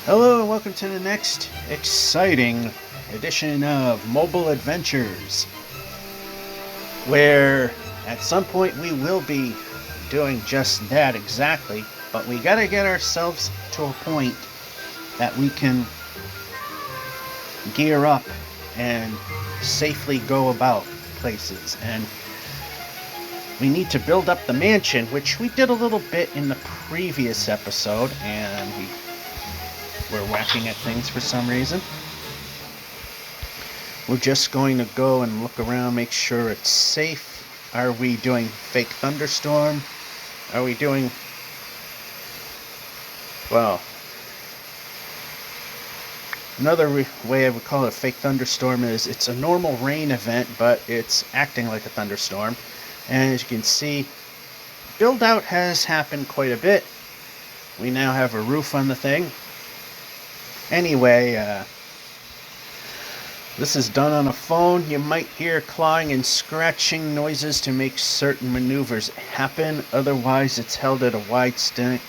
Hello and welcome to the next exciting edition of Mobile Adventures, where at some point we will be doing just that exactly, but we gotta get ourselves to a point that we can gear up and safely go about places. And we need to build up the mansion, which we did a little bit in the previous episode, and we're whacking at things for some reason. We're just going to go and look around, make sure it's safe. Are we doing fake thunderstorm? Are we doing... well, another way I would call it a fake thunderstorm is it's a normal rain event, but it's acting like a thunderstorm. And as you can see, build-out has happened quite a bit. We now have a roof on the thing. Anyway, this is done on a phone. You might hear clawing and scratching noises to make certain maneuvers happen. Otherwise, it's held at a wide stance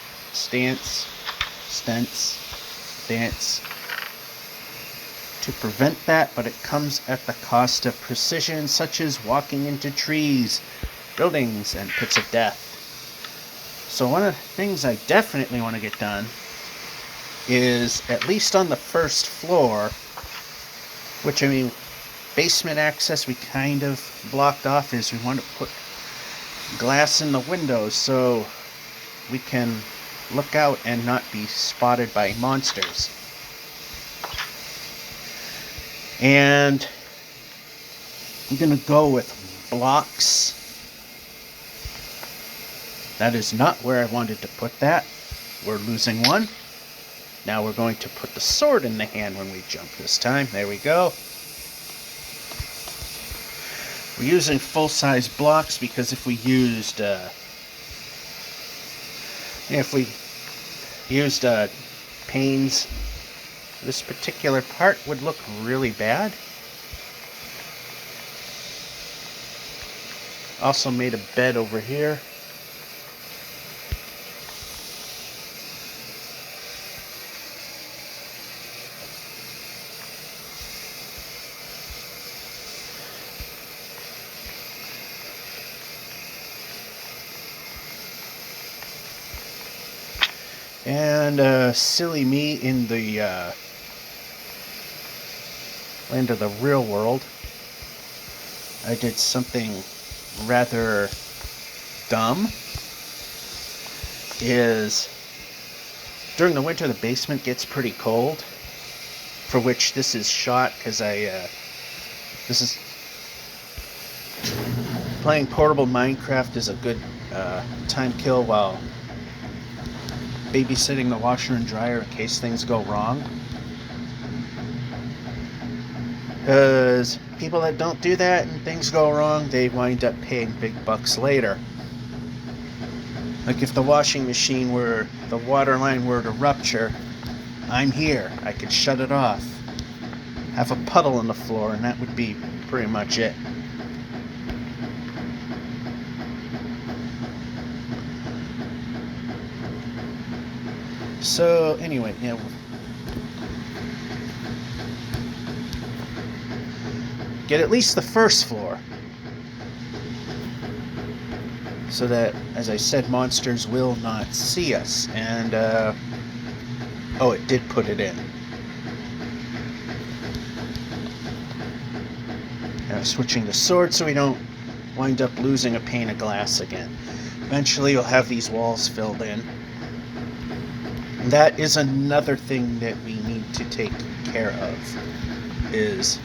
to prevent that, but it comes at the cost of precision, such as walking into trees, buildings, and pits of death. So one of the things I definitely want to get done is, at least on the first floor, which, I mean, basement access we kind of blocked off, is we want to put glass in the windows so we can look out and not be spotted by monsters. And I'm going to go with blocks. That is not where I wanted to put that. We're losing one. Now we're going to put the sword in the hand when we jump this time. There we go. We're using full-size blocks because if we used panes, this particular part would look really bad. Also made a bed over here. And silly me, in the land of the real world, I did something rather dumb. Is during the winter the basement gets pretty cold, for which this is shot because this is playing portable Minecraft is a good time kill while babysitting the washer and dryer in case things go wrong. Because people that don't do that and things go wrong, they wind up paying big bucks later. Like if the washing machine the water line were to rupture, I'm here. I could shut it off. Have a puddle on the floor, and that would be pretty much it. So anyway, get at least the first floor, so that, as I said, monsters will not see us. And oh, it did put it in. Now switching the sword so we don't wind up losing a pane of glass again. Eventually you'll have these walls filled in. That is another thing that we need to take care of, is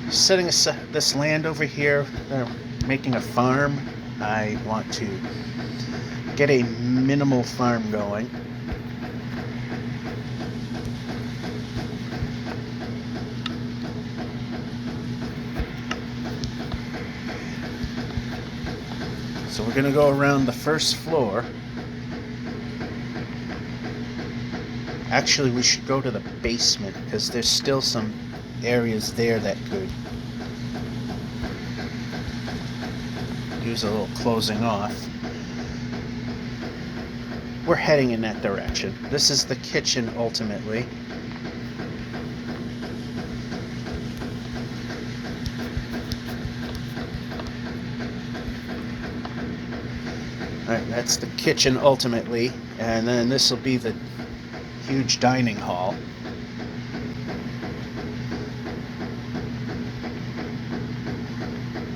setting this land over here, making a farm. I want to get a minimal farm going. So we're going to go around the first floor. Actually, we should go to the basement, because there's still some areas there that could use a little closing off. we're heading in that direction. This is the kitchen ultimately. Alright, that's the kitchen ultimately, and then this will be the huge dining hall.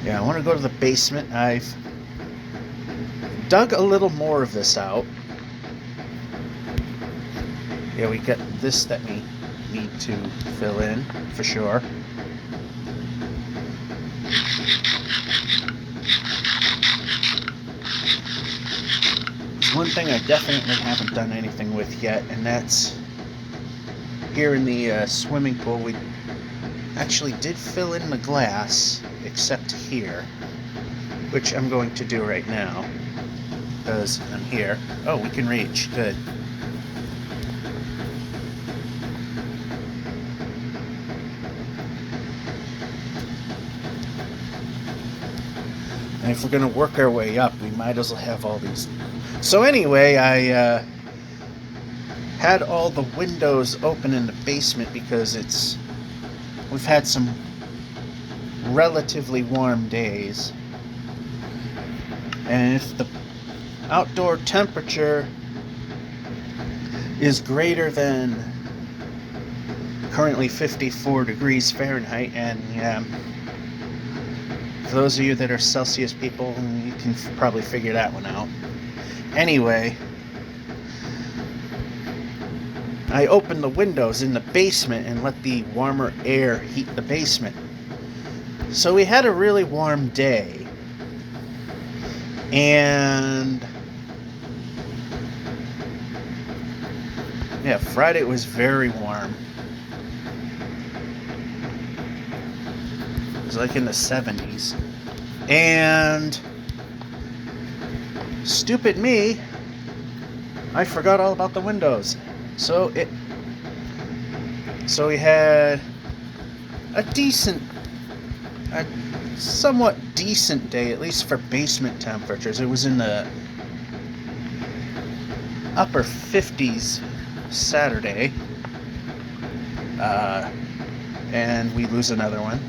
Yeah, I want to go to the basement. I've dug a little more of this out. Yeah, we got this that we need to fill in, for sure. There's one thing I definitely haven't done anything with yet, and that's here in the swimming pool. We actually did fill in the glass, except here, which I'm going to do right now, because I'm here. Oh, we can reach. Good. And if we're going to work our way up, we might as well have all these. So anyway, I had all the windows open in the basement because we've had some relatively warm days. And if the outdoor temperature is greater than currently 54 degrees Fahrenheit, and for those of you that are Celsius people, you can probably figure that one out. Anyway, I opened the windows in the basement and let the warmer air heat the basement. So we had a really warm day. And yeah, Friday was very warm. It was like in the 70s. And stupid me, I forgot all about the windows. So we had a somewhat decent day, at least for basement temperatures. It was in the upper 50s Saturday. And we lose another one.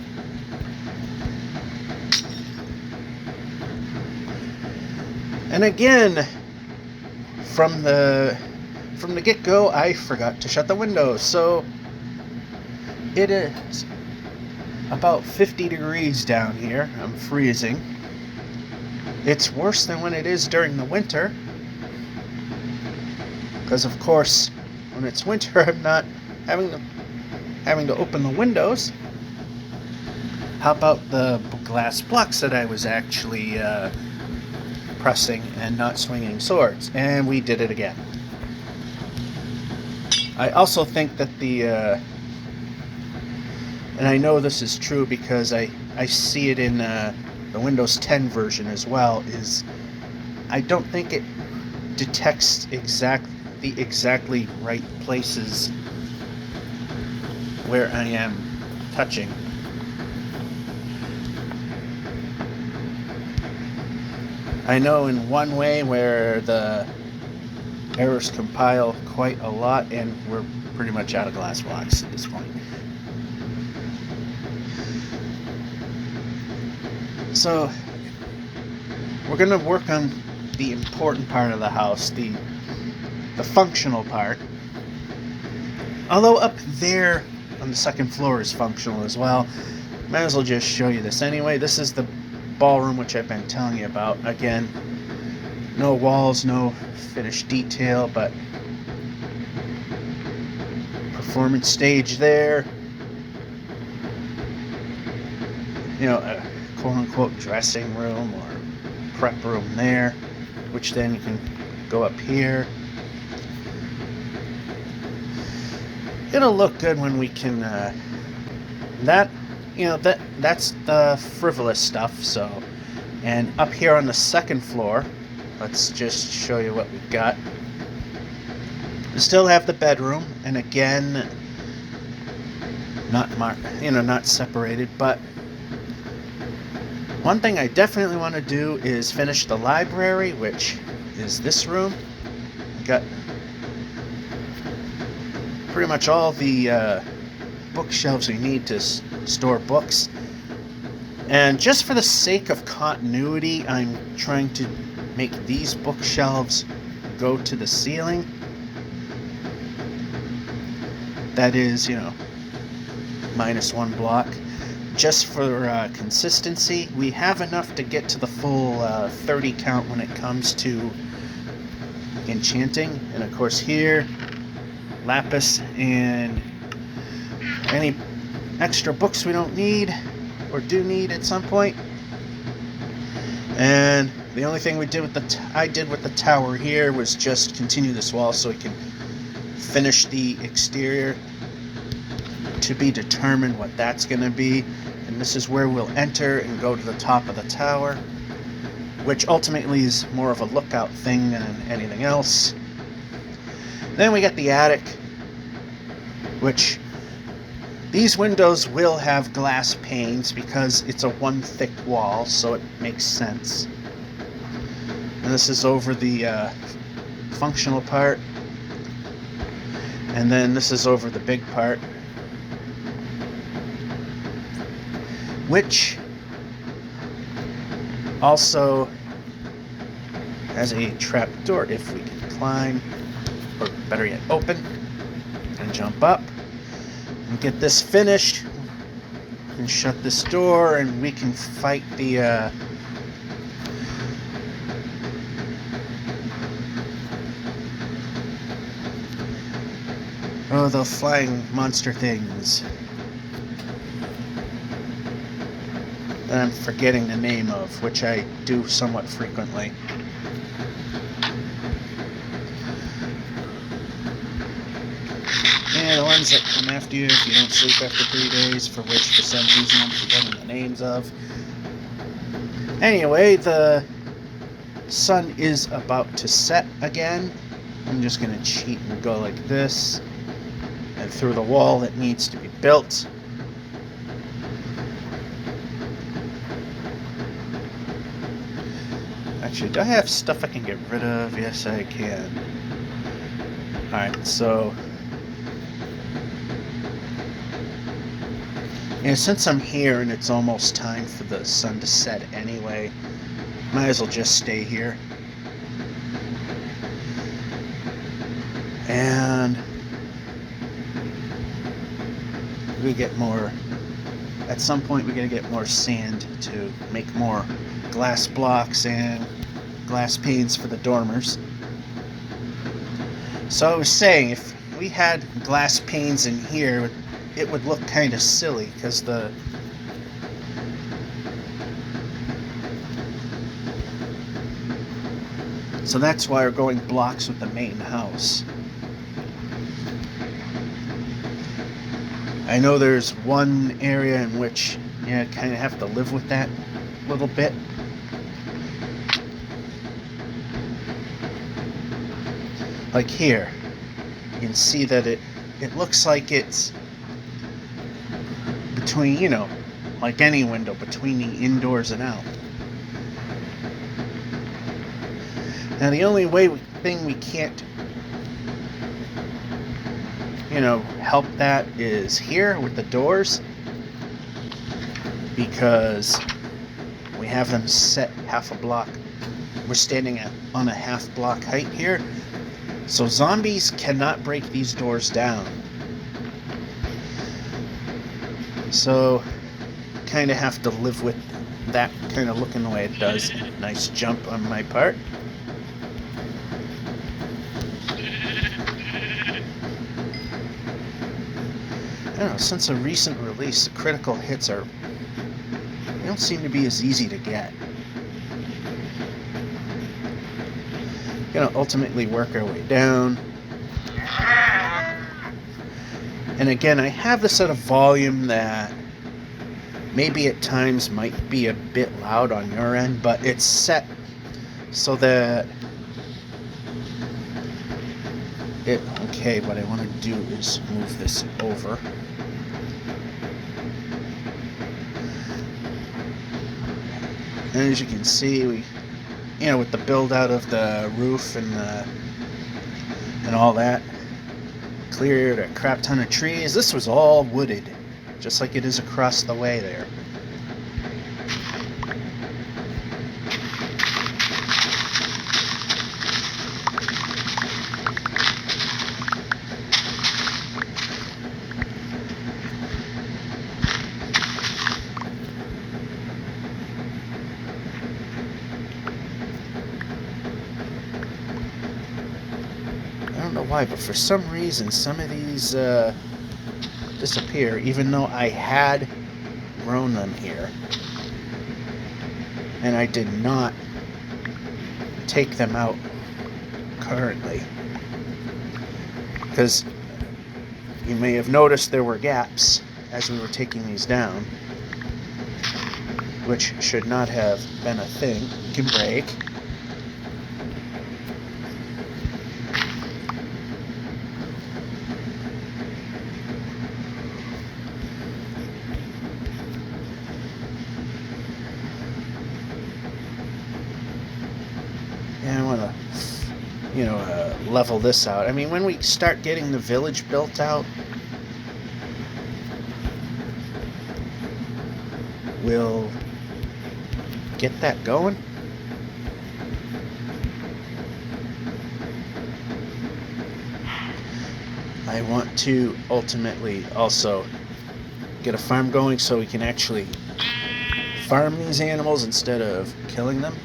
And again, from the get-go, I forgot to shut the windows. So it is about 50 degrees down here. I'm freezing. It's worse than when it is during the winter, because of course when it's winter I'm not having to open the windows. How about the glass blocks that I was actually pressing and not swinging swords? And we did it again. I also think that and I know this is true because I see it in the Windows 10 version as well, is I don't think it detects the exactly right places where I am touching. I know in one way where the errors compile quite a lot, and we're pretty much out of glass blocks at this point. So we're going to work on the important part of the house, the functional part. Although up there on the second floor is functional as well. Might as well just show you this anyway. This is the ballroom, which I've been telling you about. Again, no walls, no finished detail, but performance stage there. You know, a quote-unquote dressing room or prep room there, which then you can go up here. It'll look good when we can, that's the frivolous stuff. So, and up here on the second floor, let's just show you what we've got. We still have the bedroom, and again, not separated, but one thing I definitely want to do is finish the library, which is this room. got pretty much all the bookshelves we need to store books. And just for the sake of continuity, I'm trying to make these bookshelves go to the ceiling. That is, -1 block. Just for consistency, we have enough to get to the full 30 count when it comes to enchanting. And of course here, lapis and any extra books we don't need or do need at some point. And the only thing we did with I did with the tower here was just continue this wall so we can finish the exterior. To be determined what that's going to be. And this is where we'll enter and go to the top of the tower, which ultimately is more of a lookout thing than anything else. Then we got the attic, which these windows will have glass panes because it's a one thick wall, so it makes sense. And this is over the functional part, and then this is over the big part, which also has a trap door if we can climb, or better yet open, and jump up and get this finished and shut this door, and we can fight the the flying monster things that I'm forgetting the name of, which I do somewhat frequently. And the ones that come after you if you don't sleep after 3 days, for which for some reason I'm forgetting the names of. Anyway, the sun is about to set again. I'm just going to cheat and go like this, and through the wall that needs to be built. Actually, do I have stuff I can get rid of? Yes, I can. Alright, so since I'm here and it's almost time for the sun to set anyway, might as well just stay here. And we get more, at some point we gotta get more sand to make more glass blocks and glass panes for the dormers. So I was saying, if we had glass panes in here, it would look kind of silly, because so that's why we're going blocks with the main house. I know there's one area in which you kind of have to live with that a little bit. Like here, you can see that it looks like it's between, like any window, between the indoors and out. Now the only thing we can't, help that is here with the doors, because we have them set half a block. We're standing on a half block height here, so zombies cannot break these doors down. So kind of have to live with that kind of looking the way it does. Nice jump on my part. I don't know, since a recent release, the critical hits they don't seem to be as easy to get. Gonna ultimately work our way down. And again, I have this at a volume that maybe at times might be a bit loud on your end, but it's set so that okay, what I want to do is move this over. And as you can see, we, with the build out of the roof and the and all that. Cleared a crap ton of trees. This was all wooded, just like it is across the way there. I don't know why, but for some reason some of these disappear, even though I had grown them here. And I did not take them out currently. Because you may have noticed there were gaps as we were taking these down, which should not have been a thing. You can break. And I want to, level this out. I mean, when we start getting the village built out, we'll get that going. I want to ultimately also get a farm going so we can actually farm these animals instead of killing them.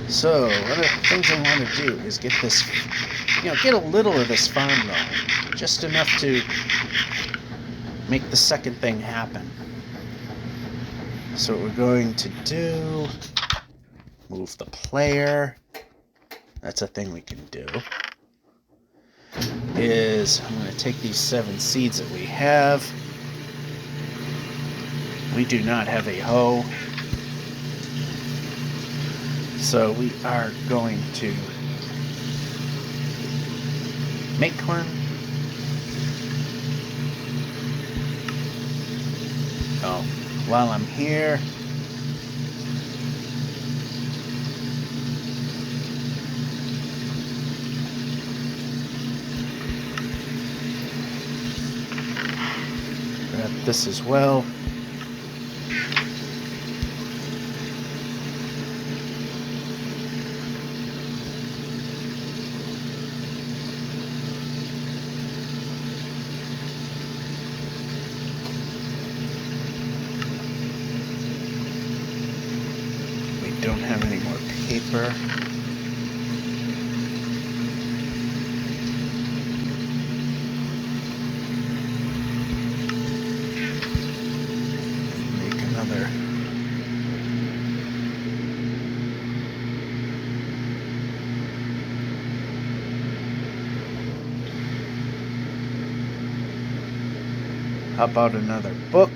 So, one of the things I want to do is get this, get a little of this farm going. Just enough to make the second thing happen. So what we're going to do, move the player, that's a thing we can do, is I'm going to take these 7 seeds that we have. We do not have a hoe. So we are going to make one. Oh, while I'm here, grab this as well. Don't have any more paper. Make another. How about another book?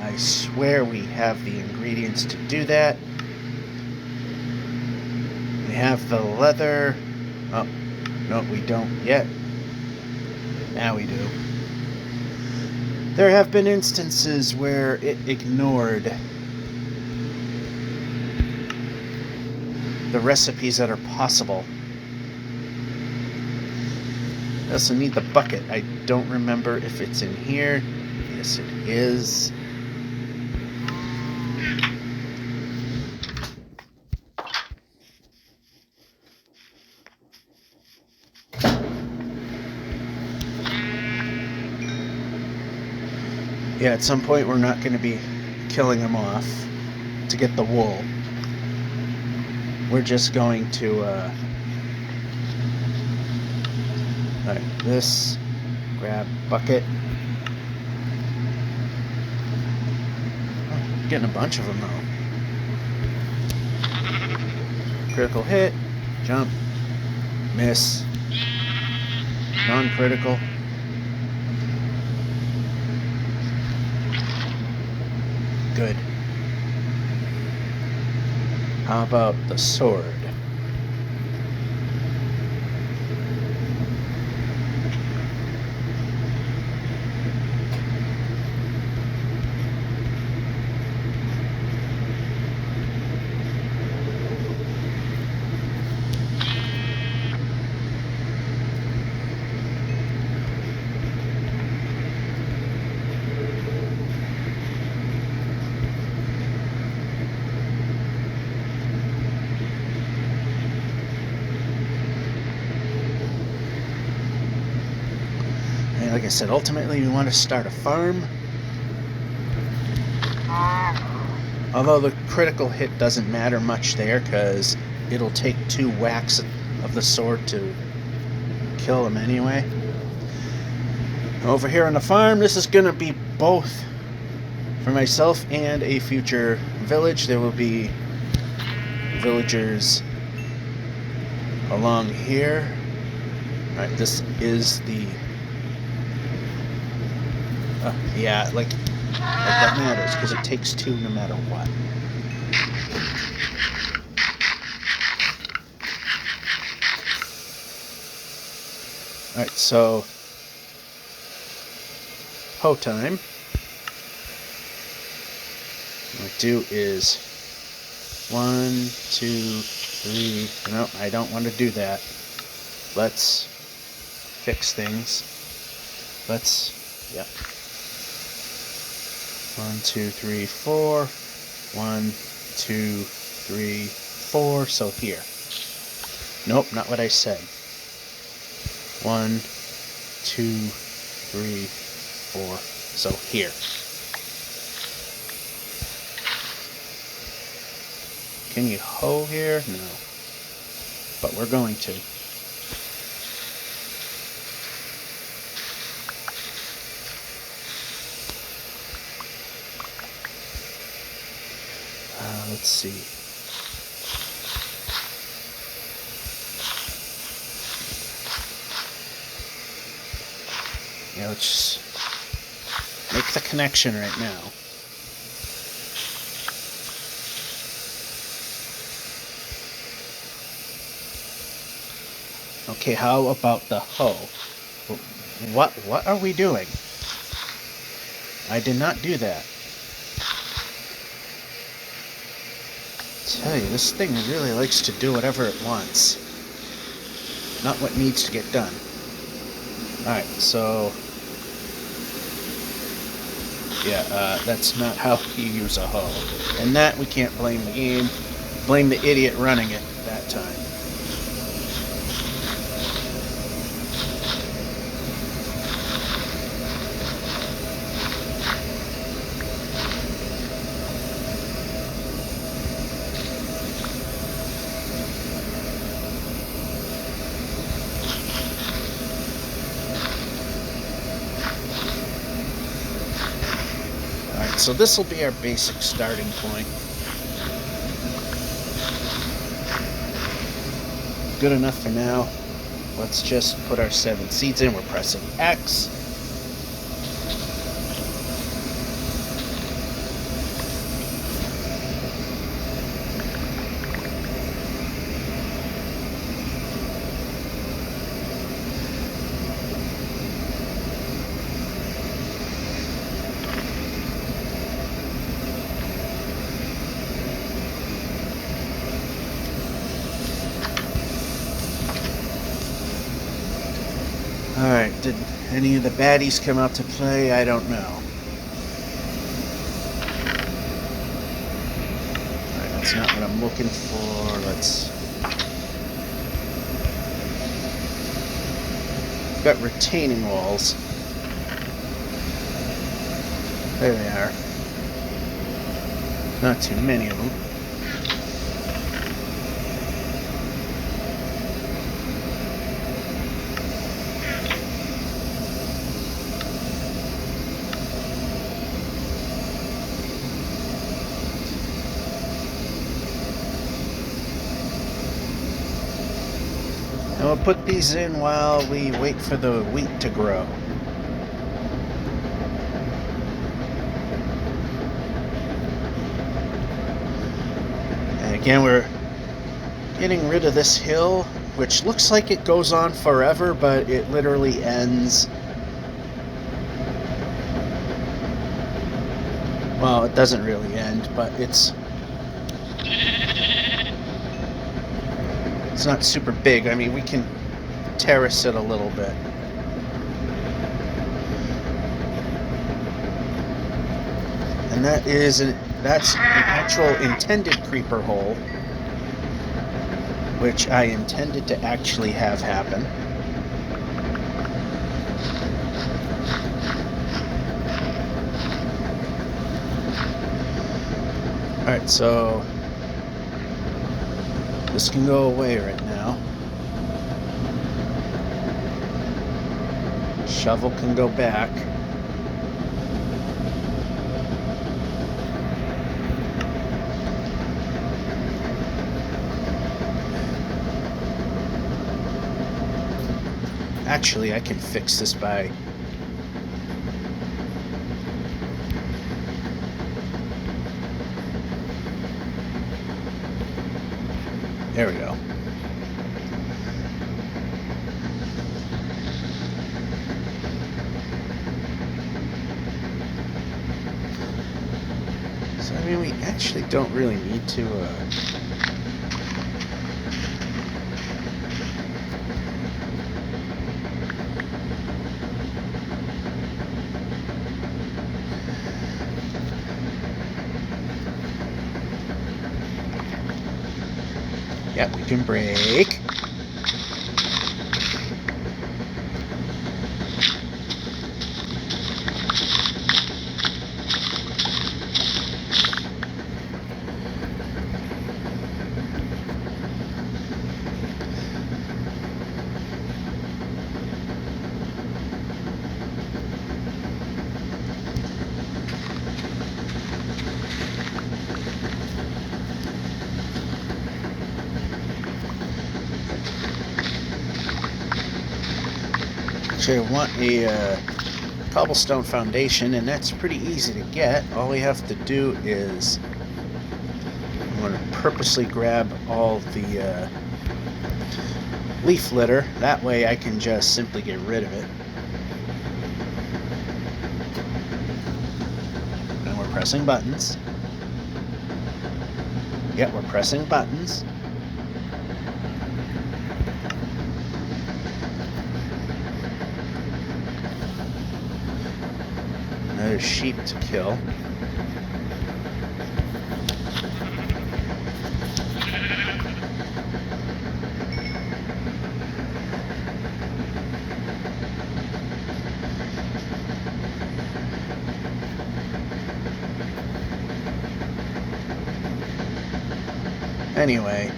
I swear we have the ingredients to do that. We have the leather. Oh, no, we don't yet. Now we do. There have been instances where it ignored the recipes that are possible. I also need the bucket. I don't remember if it's in here. Yes, it is. Yeah, at some point we're not going to be killing them off to get the wool. We're just going to like this, grab bucket. Oh, getting a bunch of them though. Critical hit, jump, miss, non-critical. Good. How about the sword? I said, ultimately we want to start a farm. Although the critical hit doesn't matter much there, because it'll take 2 whacks of the sword to kill him anyway. Over here on the farm, this is going to be both for myself and a future village. There will be villagers along here. Alright, this is the... yeah, like that matters, because it takes 2 no matter what. Alright, so... hoe time. What I do is 1, 2, 3. No, I don't want to do that. Let's fix things. Let's, yeah. 1, 2, 3, 4. 1, 2, 3, 4. So here. Nope, not what I said. 1, 2, 3, 4. So here. Can you hoe here? No. But we're going to. Let's see. Yeah, let's just make the connection right now. Okay, how about the hoe? What are we doing? I did not do that. I tell you, this thing really likes to do whatever it wants. Not what needs to get done. Alright, so... yeah, that's not how you use a hoe. And that we can't blame the game. Blame the idiot running it that time. So this will be our basic starting point. Good enough for now. Let's just put our 7 seeds in. We're pressing X. Alright, did any of the baddies come out to play? I don't know. Alright, that's not what I'm looking for. Let's... got retaining walls. There they are. Not too many of them. And we'll put these in while we wait for the wheat to grow. And again, we're getting rid of this hill, which looks like it goes on forever, but it literally ends. Well, it doesn't really end, but it's not super big. I mean, we can terrace it a little bit. And that's an actual intended creeper hole, which I intended to actually have happen. Alright, so this can go away right now. Shovel can go back. Actually, I can fix this by... There we go. So, I mean, we actually don't really need to, yeah, we can break. I want a cobblestone foundation, and that's pretty easy to get. All we have to do is I'm going to purposely grab all the leaf litter. That way I can just simply get rid of it. And we're pressing buttons. Yep, we're pressing buttons. Another sheep to kill. Anyway.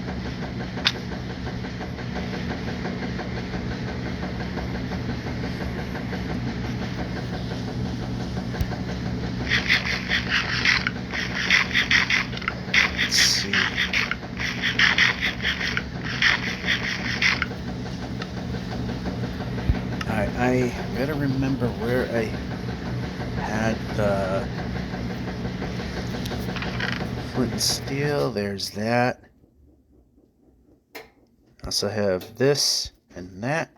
I gotta remember where I had the flint and steel. There's that. I also have this and that.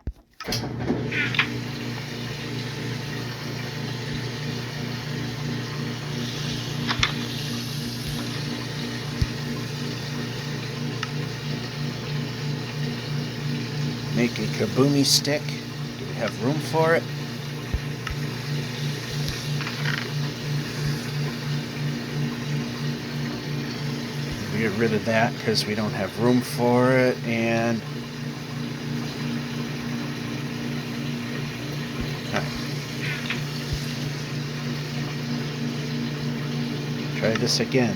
Make a kaboomy stick. Do we have room for it? We get rid of that because we don't have room for it, and try this again.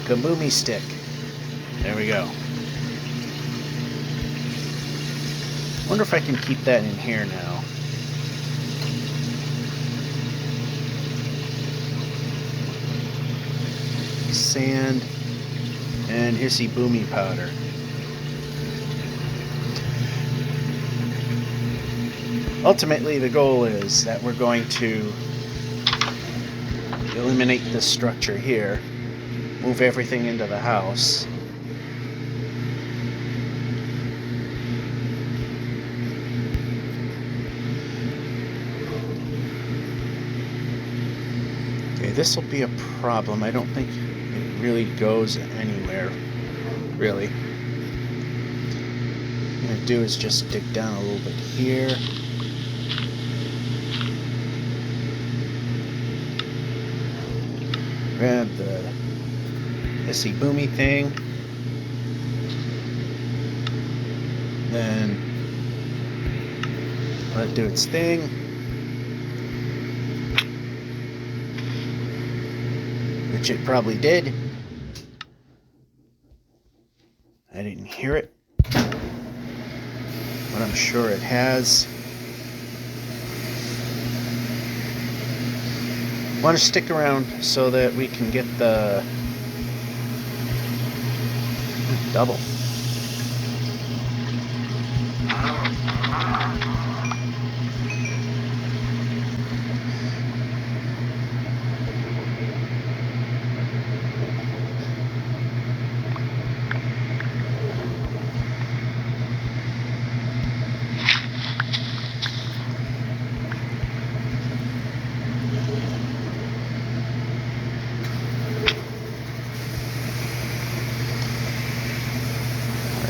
Kaboomy stick. There we go. Wonder if I can keep that in here now. Sand and hissy boomy powder. Ultimately, the goal is that we're going to eliminate this structure here, move everything into the house. Okay, this will be a problem. I don't think it really goes anywhere, really. What I'm going to do is just dig down a little bit here. Grab the hissy boomy thing. Then let it do its thing. which it probably did. I didn't hear it, but I'm sure it has. Want to stick around so that we can get the double.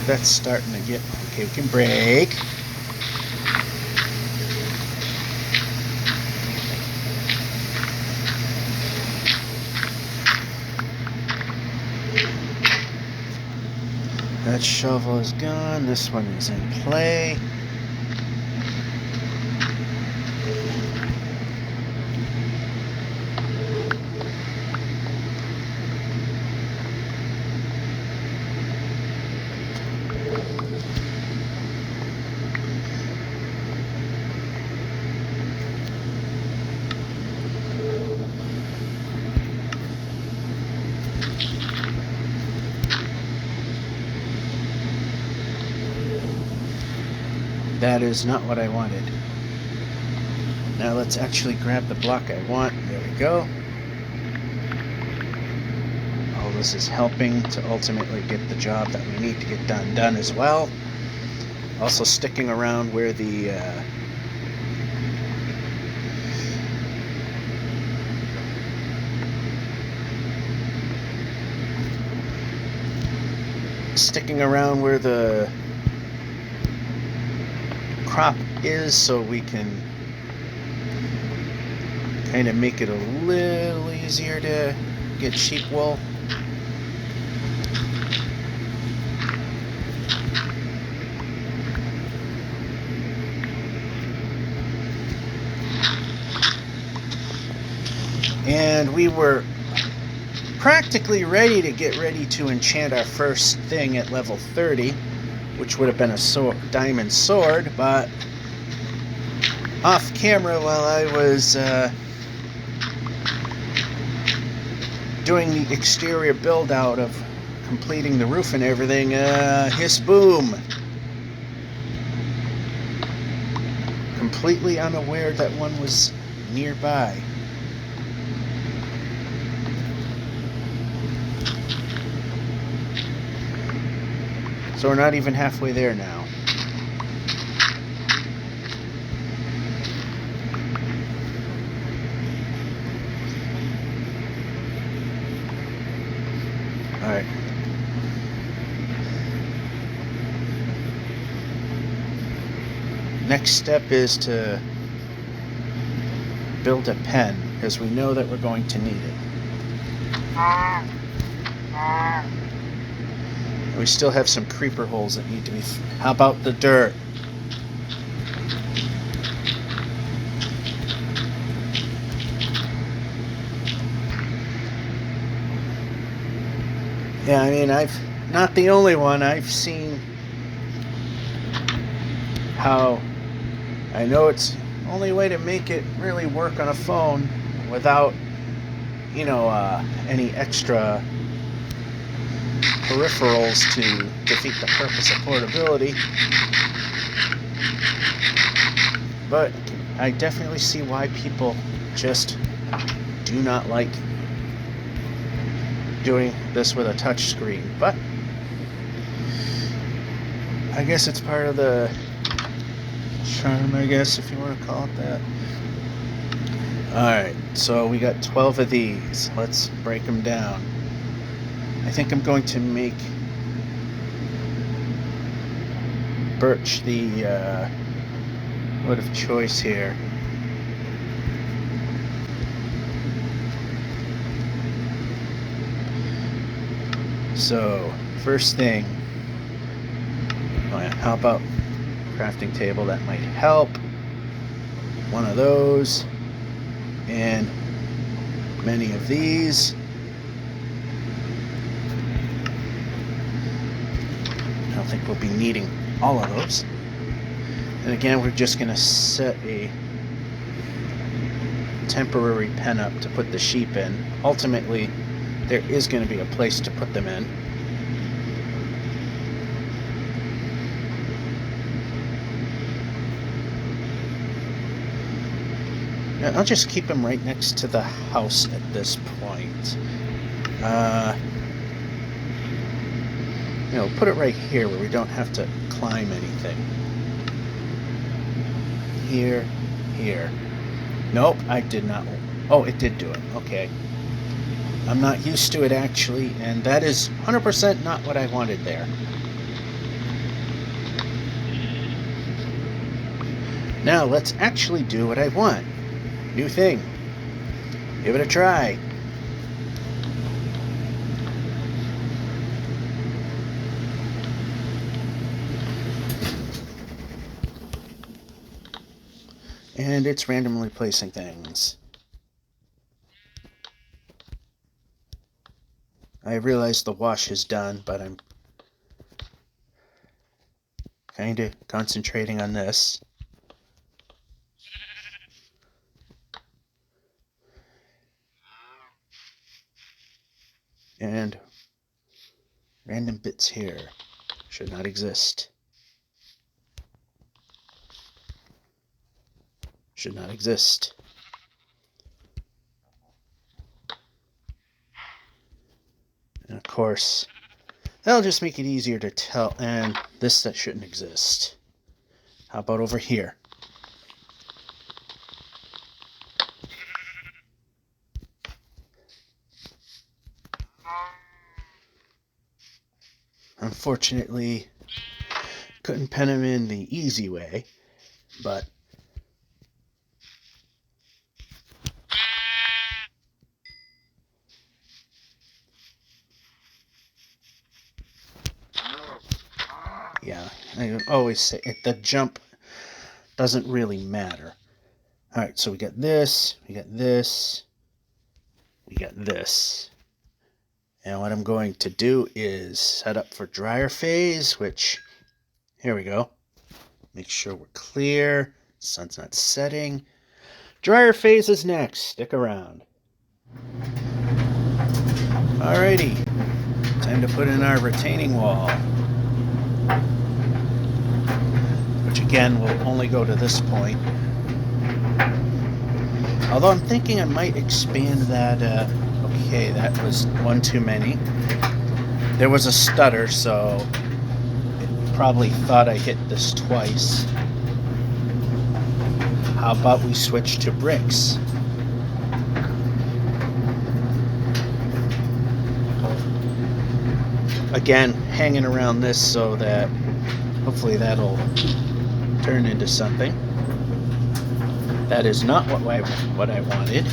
That's starting to get, okay, we can brake. That shovel is gone, this one is in play. That is not what I wanted. Now let's actually grab the block I want. There we go. All this is helping to ultimately get the job that we need to get done as well. Also sticking around where the crop is, so we can kind of make it a little easier to get sheep wool. And we were practically ready to enchant our first thing at level 30, which would have been a diamond sword, but off camera while I was doing the exterior build out of completing the roof and everything, hiss boom. Completely unaware that one was nearby. So we're not even halfway there now. All right. Next step is to build a pen, because we know that we're going to need it. We still have some creeper holes that need to be... How about the dirt? Yeah, I mean, I've... Not the only one. I've seen how... I know it's the only way to make it really work on a phone without, you know, any extra peripherals to defeat the purpose of portability. But I definitely see why people just do not like doing this with a touch screen. But I guess it's part of the charm, I guess, if you want to call it that. Alright, so we got 12 of these. Let's break them down. I think I'm going to make birch the wood of choice here. So, first thing, oh yeah, how about crafting table? That might help. One of those, and many of these. think we'll be needing all of those. And again, we're just going to set a temporary pen up to put the sheep in. Ultimately, there is going to be a place to put them in. And I'll just keep them right next to the house at this point. Put it right here where we don't have to climb anything. Here. Nope, I did not. Oh, it did do it. Okay. I'm not used to it, actually, and that is 100% not what I wanted there. Now, let's actually do what I want. New thing. Give it a try. And it's randomly placing things. I realize the wash is done, but I'm kind of concentrating on this. And random bits here should not exist. Should not exist. And of course, that'll just make it easier to tell. And this that shouldn't exist. How about over here? Unfortunately, couldn't pen them in the easy way, but yeah, I always say it, the jump doesn't really matter. Alright, so we got this, we got this, we got this. And what I'm going to do is set up for dryer phase, which, here we go. Make sure we're clear, sun's not setting. Dryer phase is next, stick around. Alrighty, time to put in our retaining wall. Which again will only go to this point. Although I'm thinking I might expand that. Okay, that was one too many. There was a stutter, so it probably thought I hit this twice. How about we switch to bricks? Again, hanging around this so that hopefully that'll turn into something. That is not what I wanted.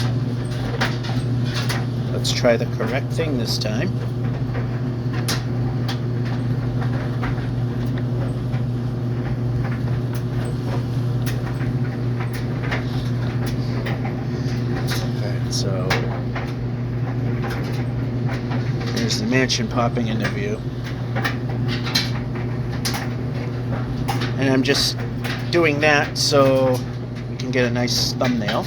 Let's try the correct thing this time. Alright, so there's the mansion popping into view. And I'm just doing that so we can get a nice thumbnail.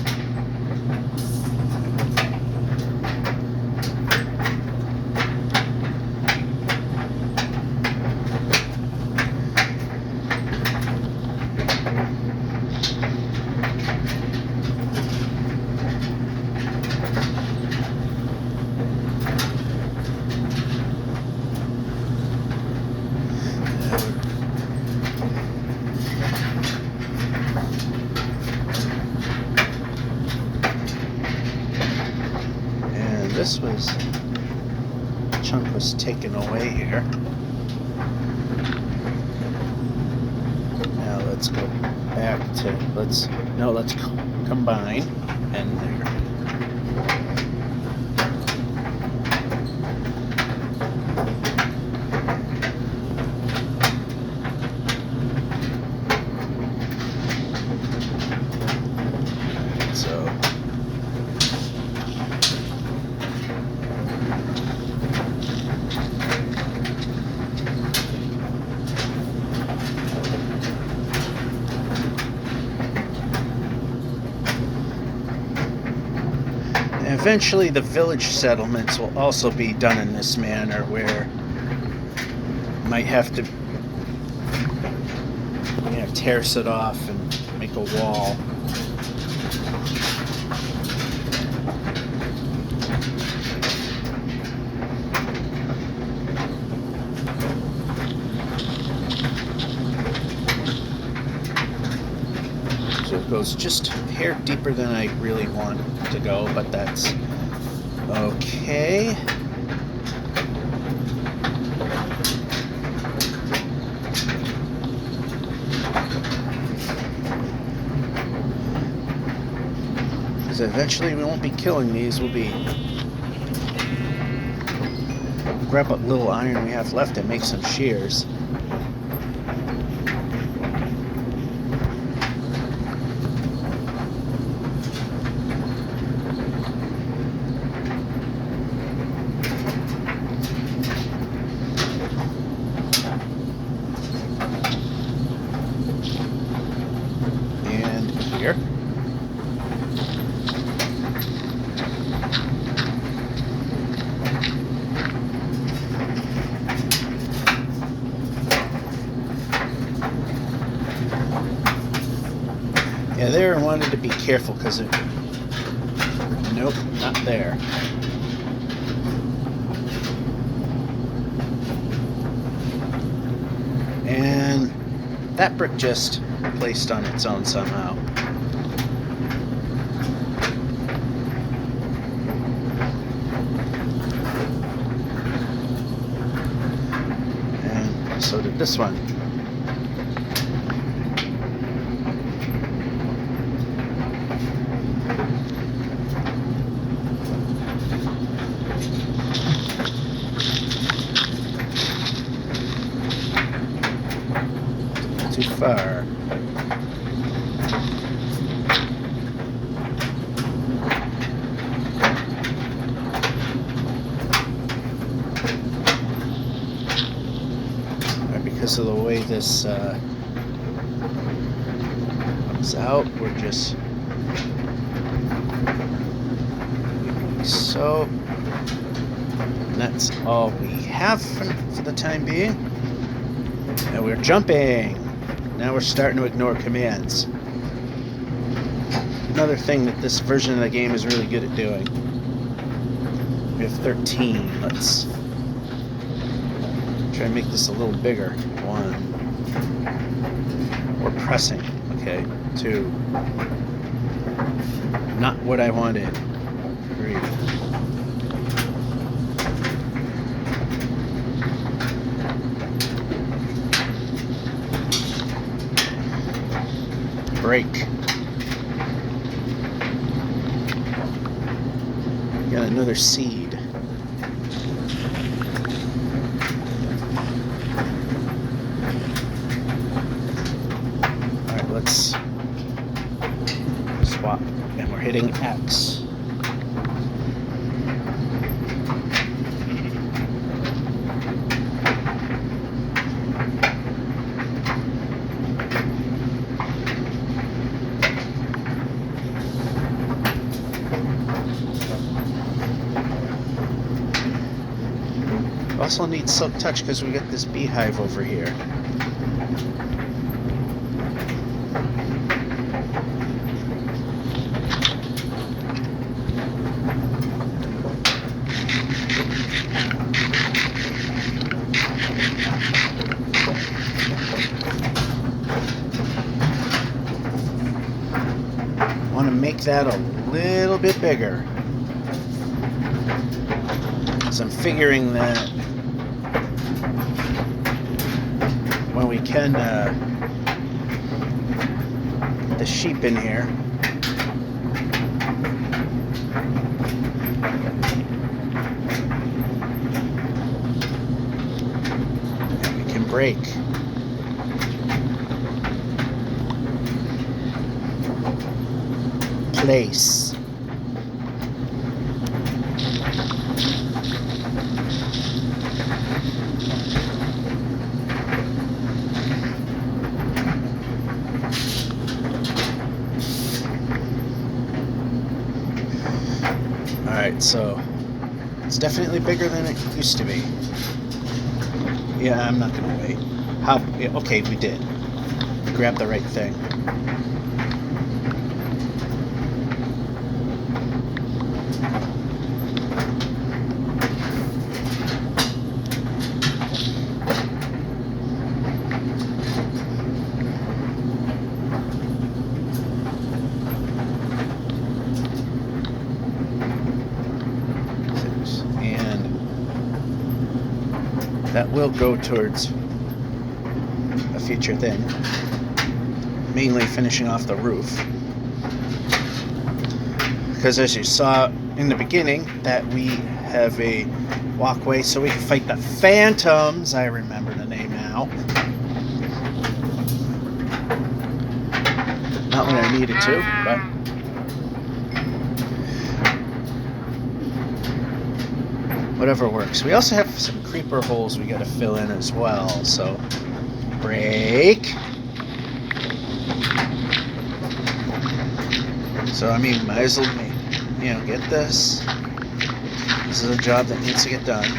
This chunk was taken away here. Now let's go back to, let's combine, and there. Eventually the village settlements will also be done in this manner, where you might have to terrace it off and make a wall. So it goes just a hair deeper than I really want to go, but that's okay. Because eventually we won't be killing these, we'll be grab what little iron we have left and make some shears. Yeah, there I wanted to be careful because it... Nope, not there. And that brick just placed on its own somehow. And so did this one. Too far. Right, because of the way this comes out, we're just so. And that's all we have for the time being. And we're jumping. Now we're starting to ignore commands. Another thing that this version of the game is really good at doing. We have 13. Let's try and make this a little bigger. 1. We're pressing. Okay. 2. Not what I wanted. 3. Break. Got another seed. Alright, let's swap. And we're hitting X. Also need silk touch because we got this beehive over here. Want to make that a little bit bigger. Because I'm figuring that when we can put the sheep in here, and we can break. Place. Alright, so it's definitely bigger than it used to be. Yeah, I'm not gonna wait. How? Yeah, okay, we did. We grabbed the right thing. That will go towards a future thing, mainly finishing off the roof. Because as you saw in the beginning, that we have a walkway so we can fight the phantoms. I remember the name now. Not when I needed to, but whatever works. We also have some creeper holes we got to fill in as well, so break. So I mean, might as well, you know, get this. This is a job that needs to get done.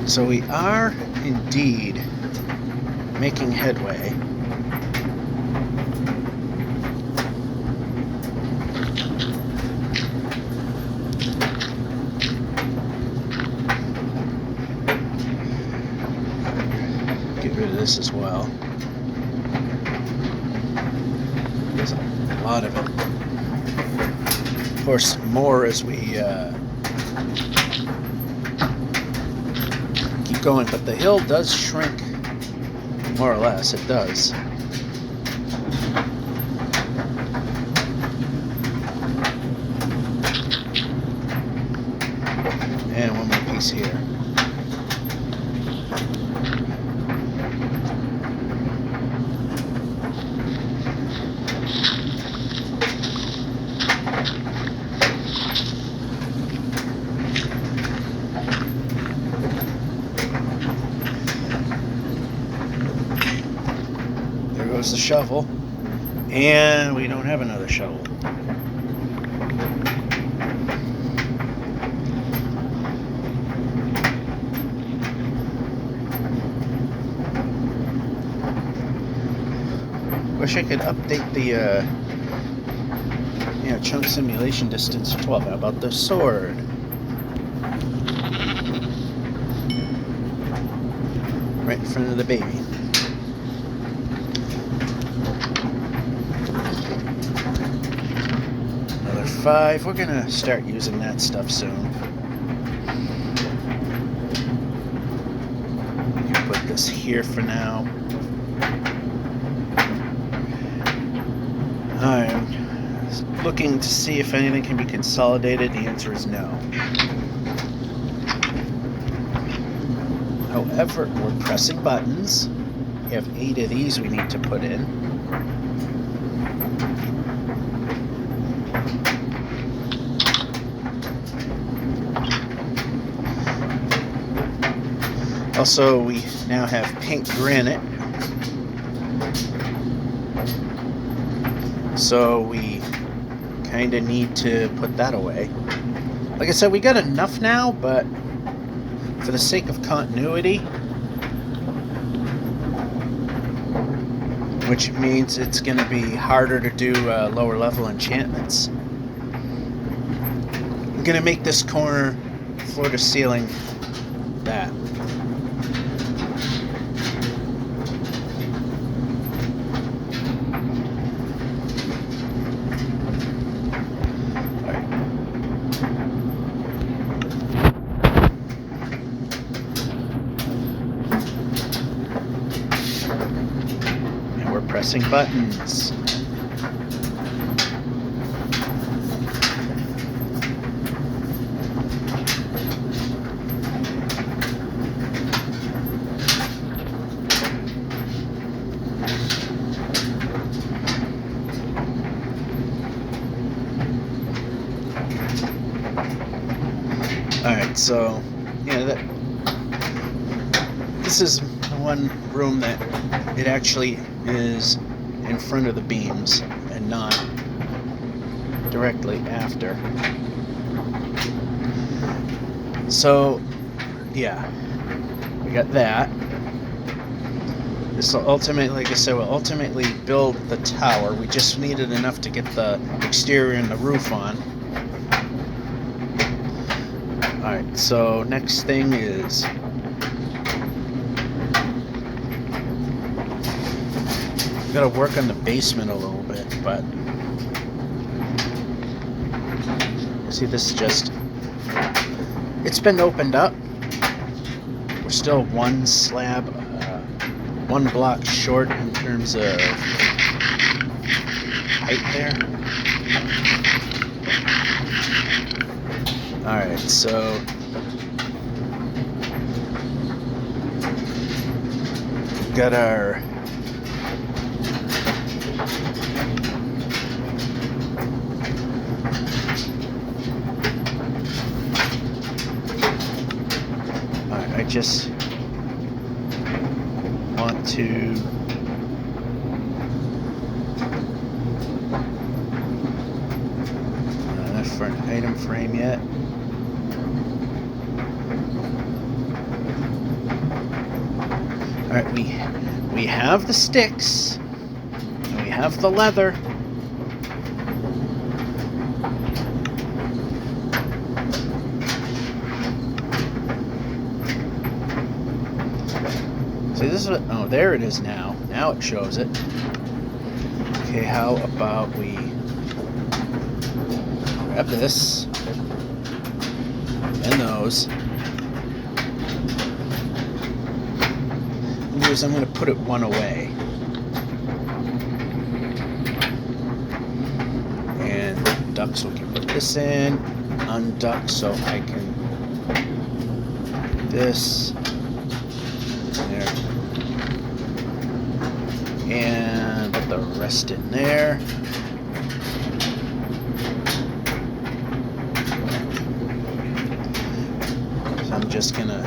So we are indeed making headway. Get rid of this as well. There's a lot of it. Of course, more as we going, but the hill does shrink, more or less. It does. And one more piece here. The shovel, and we don't have another shovel. Wish I could update the chunk simulation distance to 12. How about the sword? Right in front of the baby. Another 5. We're gonna start using that stuff soon. You can put this here for now. I'm looking to see if anything can be consolidated. The answer is no. However, we're pressing buttons. We have 8 of these we need to put in. Also, we now have pink granite. So we kind of need to put that away. Like I said, we got enough now, but for the sake of continuity, which means it's going to be harder to do lower level enchantments, I'm going to make this corner floor to ceiling that. Pressing buttons. Alright, so yeah, this is the one room that it actually is in front of the beams and not directly after. So yeah, we got that. This will ultimately, like I said, will ultimately build the tower. We just needed enough to get the exterior and the roof on. Alright, so next thing is we gotta work on the basement a little bit, but see, this just, it's been opened up. We're still one slab, one block short in terms of height there. Alright, so we've got our I just want to not for an item frame yet. Alright, we have the sticks and we have the leather. See, this is what, oh, there it is now. Now it shows it. Okay, how about we grab this and those. And here's, I'm going to put it one away. And ducks, we can put this in, unduck, so I can this. There. And put the rest in there. So I'm just gonna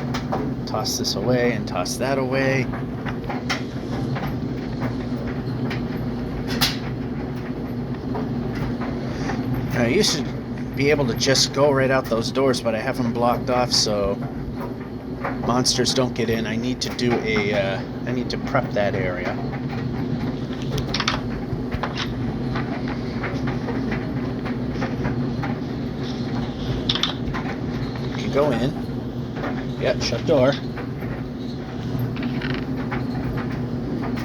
toss this away and toss that away. I used to be able to just go right out those doors, but I have them blocked off so monsters don't get in. I need to do I need to prep that area. You can go in. Yep, shut door.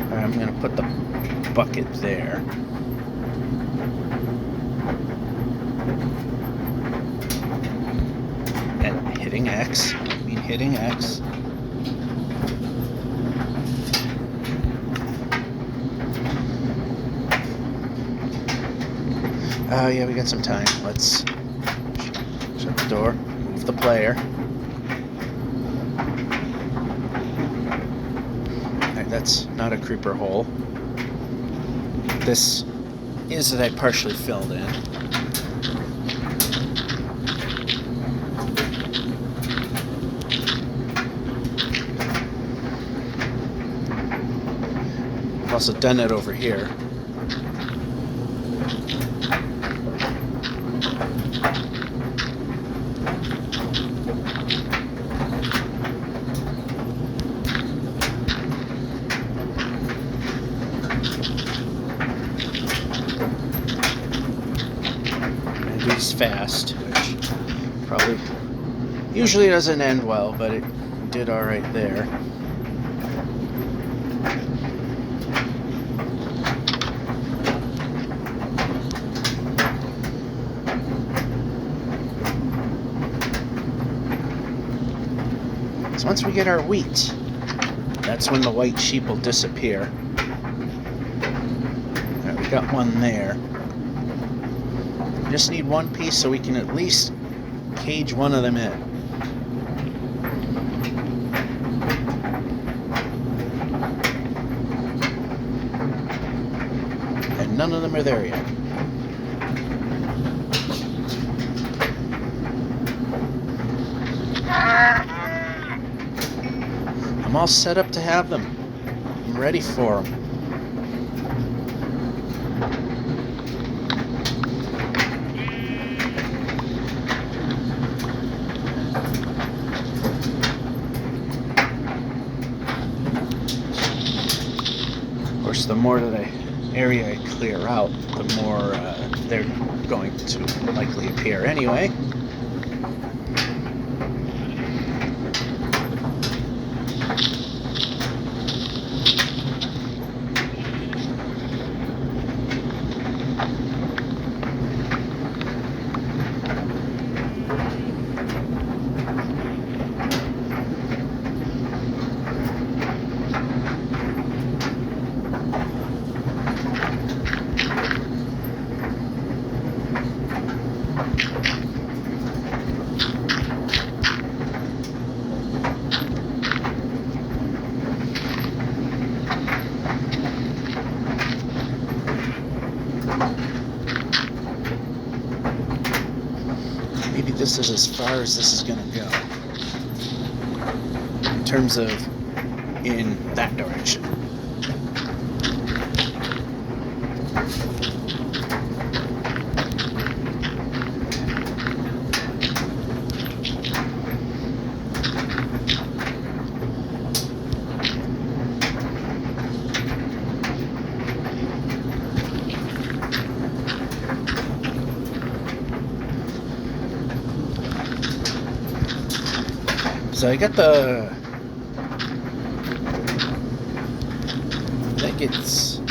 Alright, I'm gonna put the bucket there. And hitting X. Hitting X. Oh yeah, we got some time. Let's shut the door, move the player. Alright, that's not a creeper hole. This is that I partially filled in. I've also done it over here. Fast, which probably usually doesn't end well, but it did all right there. So once we get our wheat, that's when the white sheep will disappear. All right, we got one there. Just need one piece so we can at least cage one of them in. And none of them are there yet. I'm all set up to have them. I'm ready for them. Of course, the more that area I clear out, the more they're going to likely appear anyway. Maybe this is as far as this is going to go in terms of in that direction. So I got I think it's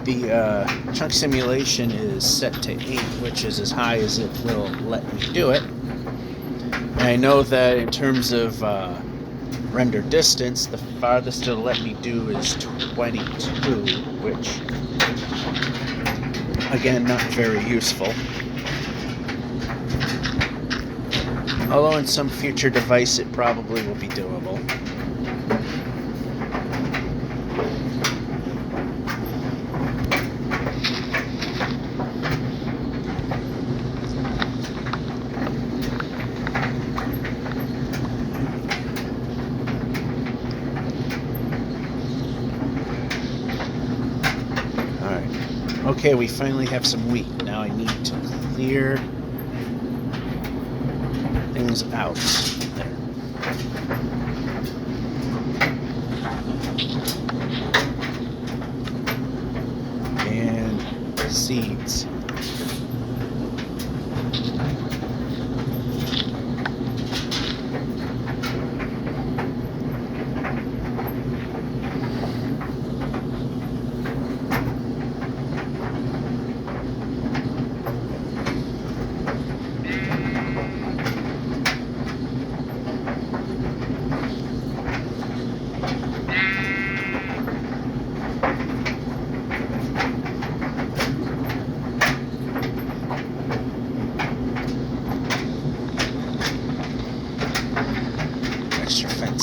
the chunk simulation is set to 8, which is as high as it will let me do it. And I know that in terms of render distance, the farthest it'll let me do is 22, which, again, not very useful. Although in some future device it probably will be doable. Alright. Okay, we finally have some wheat. Now I need to clear things out there. And seeds.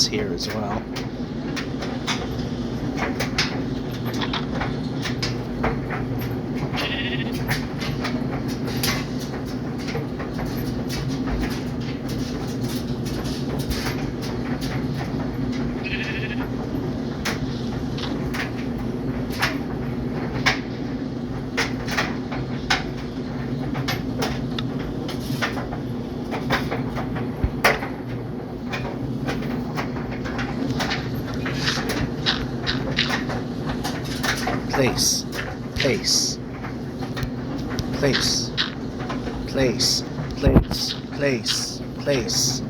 Here as well. Place, place, place, place, place, place, place.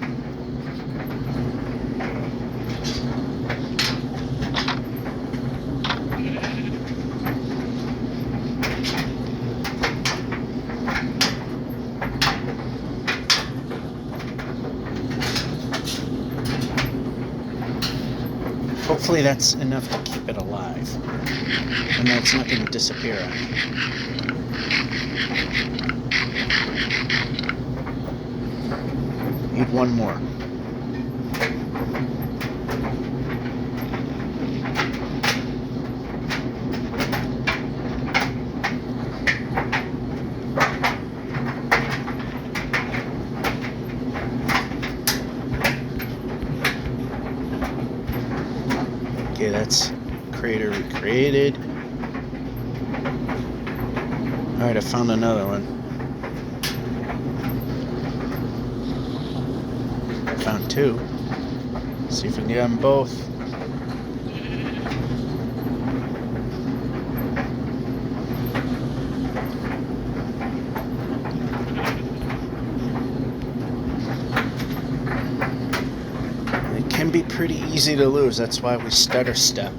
Hopefully that's enough to keep it alive. And then it's not going to disappear on me. Need one more. that's crater recreated. Alright, I found another one. Found two. See if we can get them both. It can be pretty easy to lose, that's why we stutter step.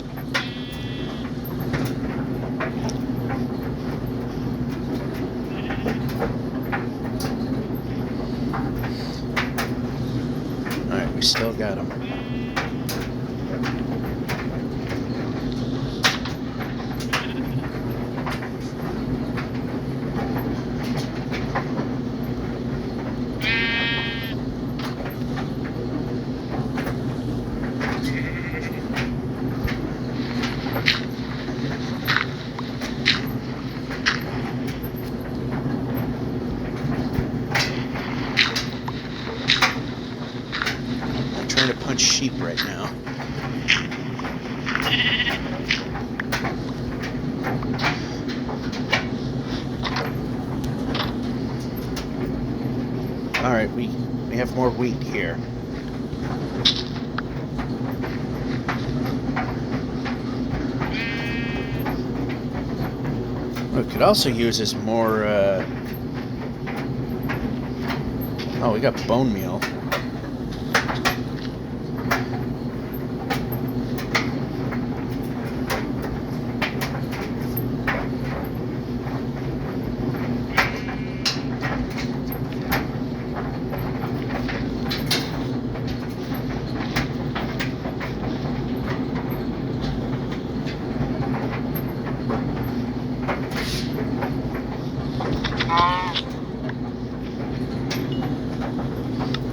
Alright, we still got them. To punch sheep right now. Alright, we have more wheat here. What we could also use is more oh, we got bone meal.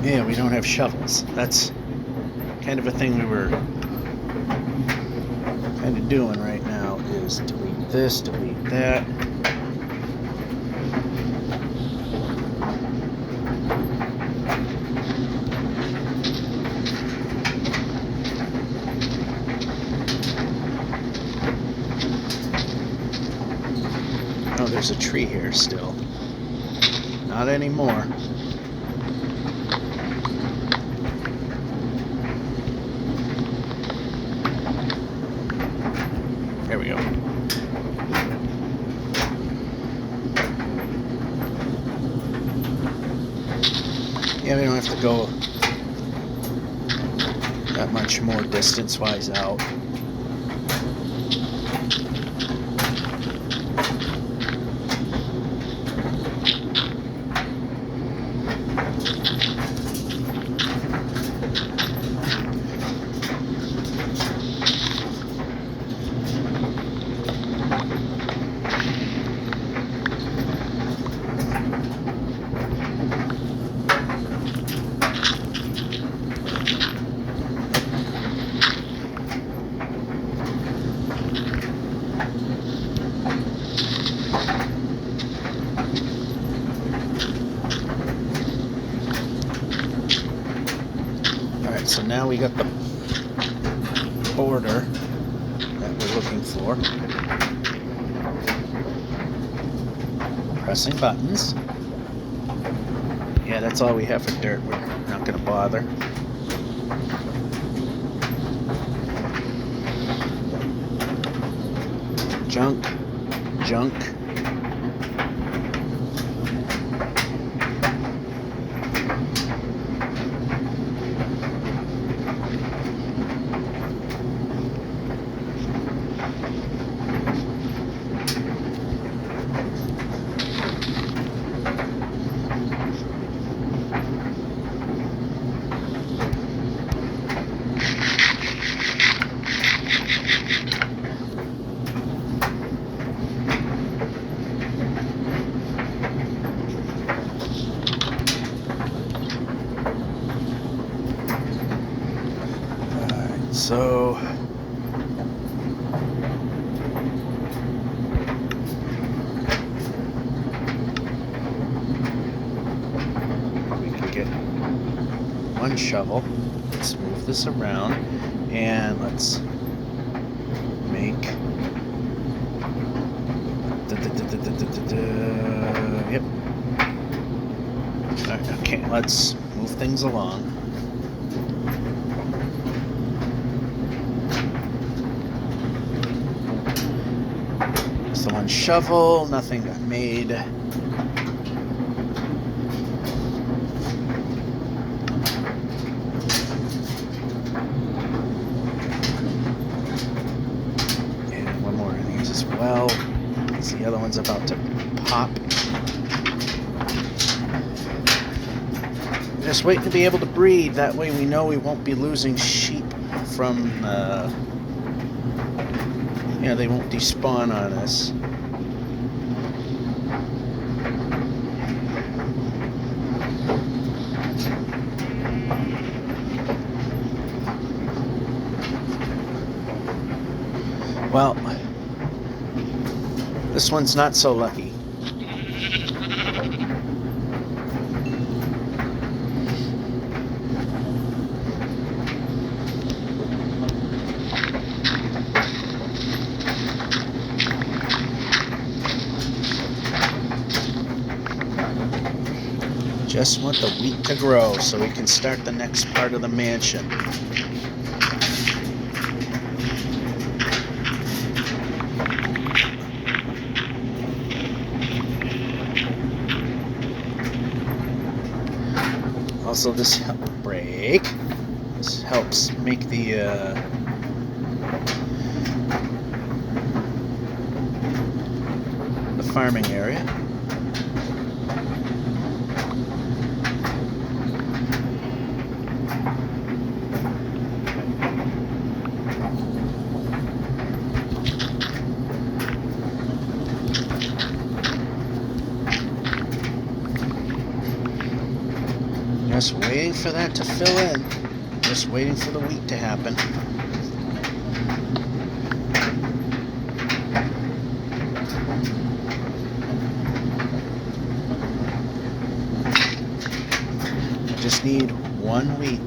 Yeah, we don't have shovels. That's kind of a thing we were kind of doing right now, is delete this, delete that. Oh, there's a tree here still. Not anymore. There we go. Yeah, we don't have to go that much more distance-wise out. So now we got the border that we're looking for. Pressing buttons. Yeah, that's all we have for dirt. We're not going to bother. Junk. Junk. So we can get one shovel. Let's move this around and let's Yep. Okay, let's move things along. It's the one shovel, nothing got made. And one more of these as well. The other one's about to pop. Just waiting to be able to breed. That way we know we won't be losing sheep from, they won't despawn on us. Well, this one's not so lucky. Just want the wheat to grow so we can start the next part of the mansion. Also, this helps make the farming area. Just waiting for that to fill in. Just waiting for the wheat to happen. I just need one wheat.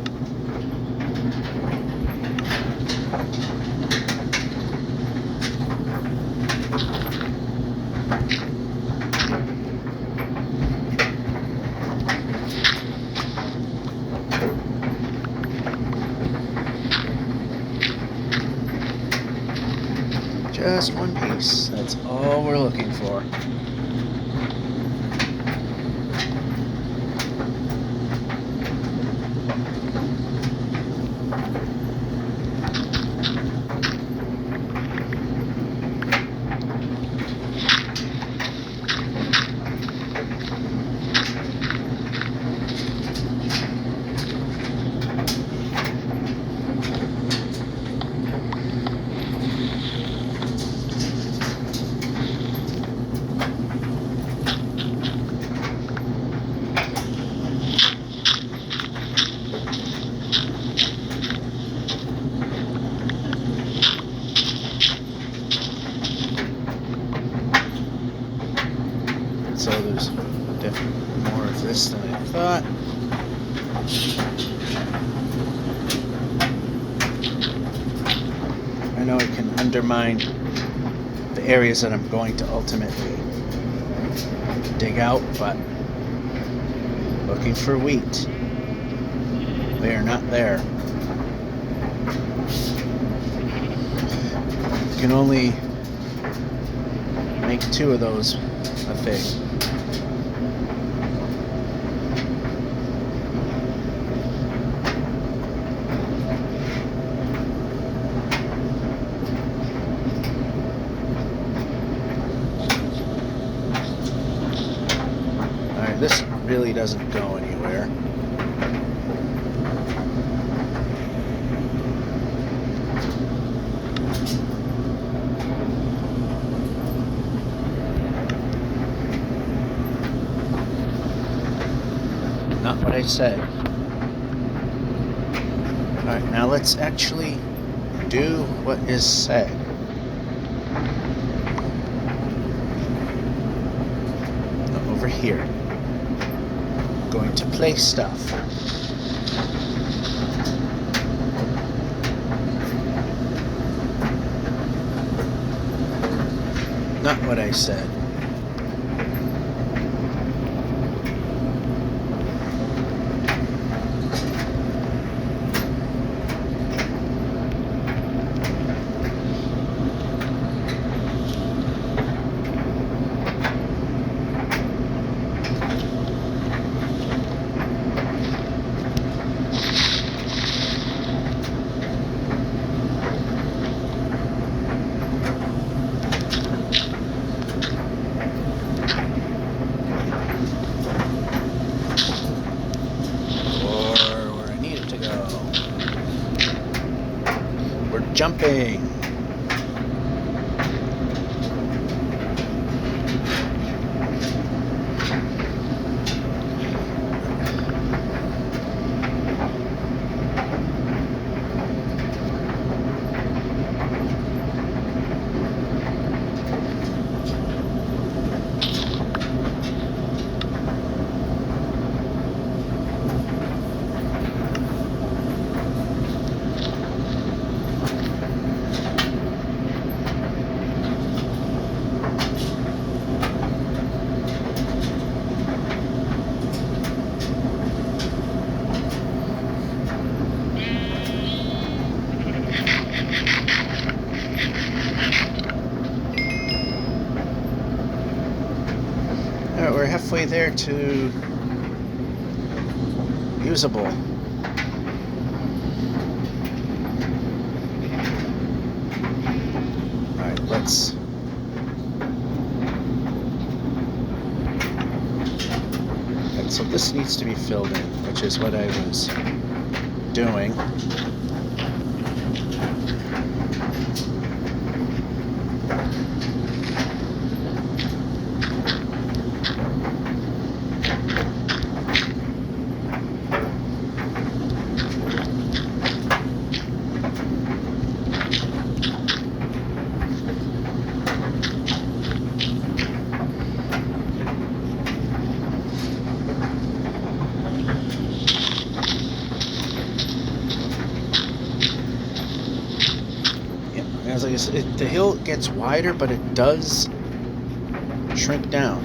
Just one piece. That's all we're looking for. So there's definitely more of this than I thought. I know it can undermine the areas that I'm going to ultimately dig out, but looking for wheat. They are not there. You can only make 2 of those a thing. Alright, this really doesn't go anywhere. Not what I said. Alright, now let's actually do what is said. Over here. I'm going to place stuff. Not what I said. jumping. Alright, we're halfway there to usable. Alright, let's... Alright, so this needs to be filled in, which is what I was doing. As I said, the hill gets wider, but it does shrink down.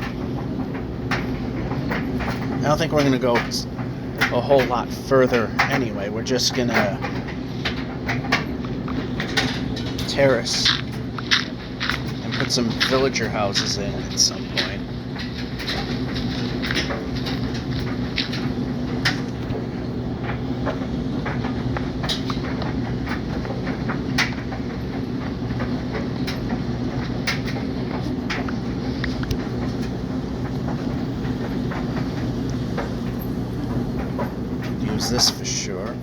I don't think we're going to go a whole lot further anyway. We're just going to terrace and put some villager houses in at some point. This for sure.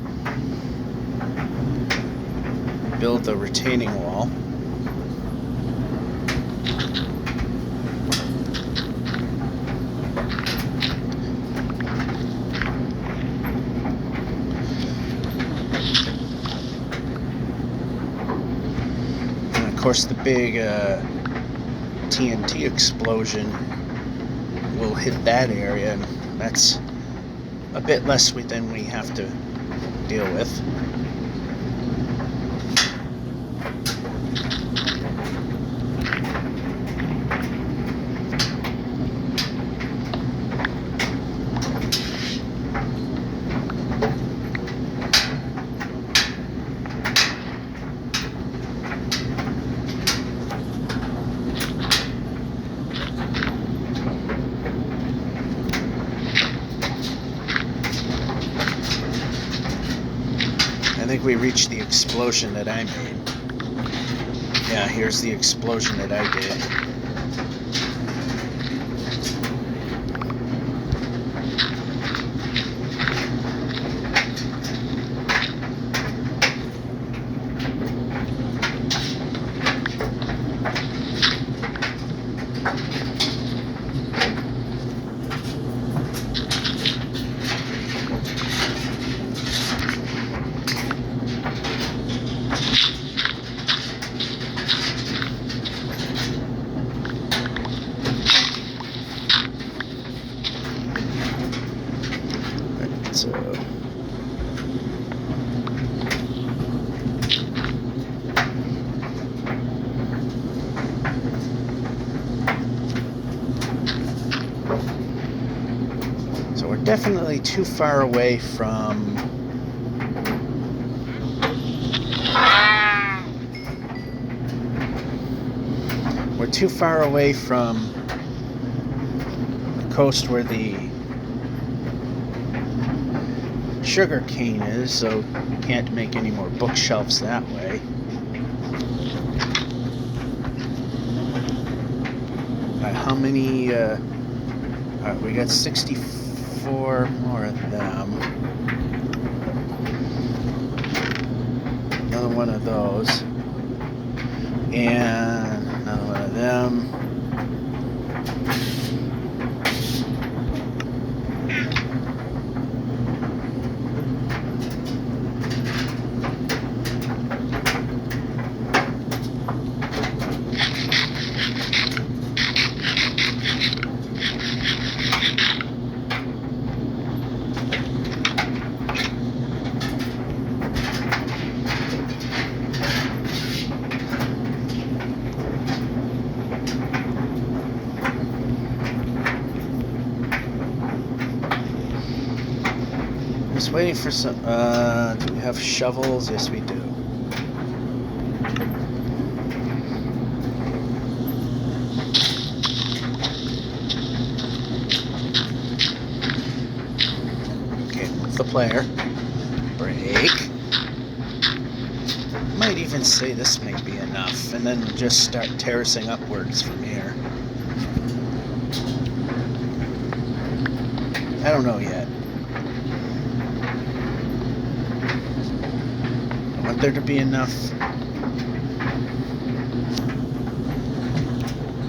Build the retaining wall. And of course the big TNT explosion will hit that area, and that's a bit less than we have to deal with. I think we reached the explosion that I made. Yeah, here's the explosion that I did. So we're definitely too far away from the coast where the sugar cane is, so can't make any more bookshelves that way. How many? Alright, we got 64 more of them. another one of those. And another one of them. Just waiting for some, do we have shovels? Yes, we do. Okay, move the player. Break. Might even say this may be enough, and then just start terracing upwards from here. I don't know yet. I want there to be enough.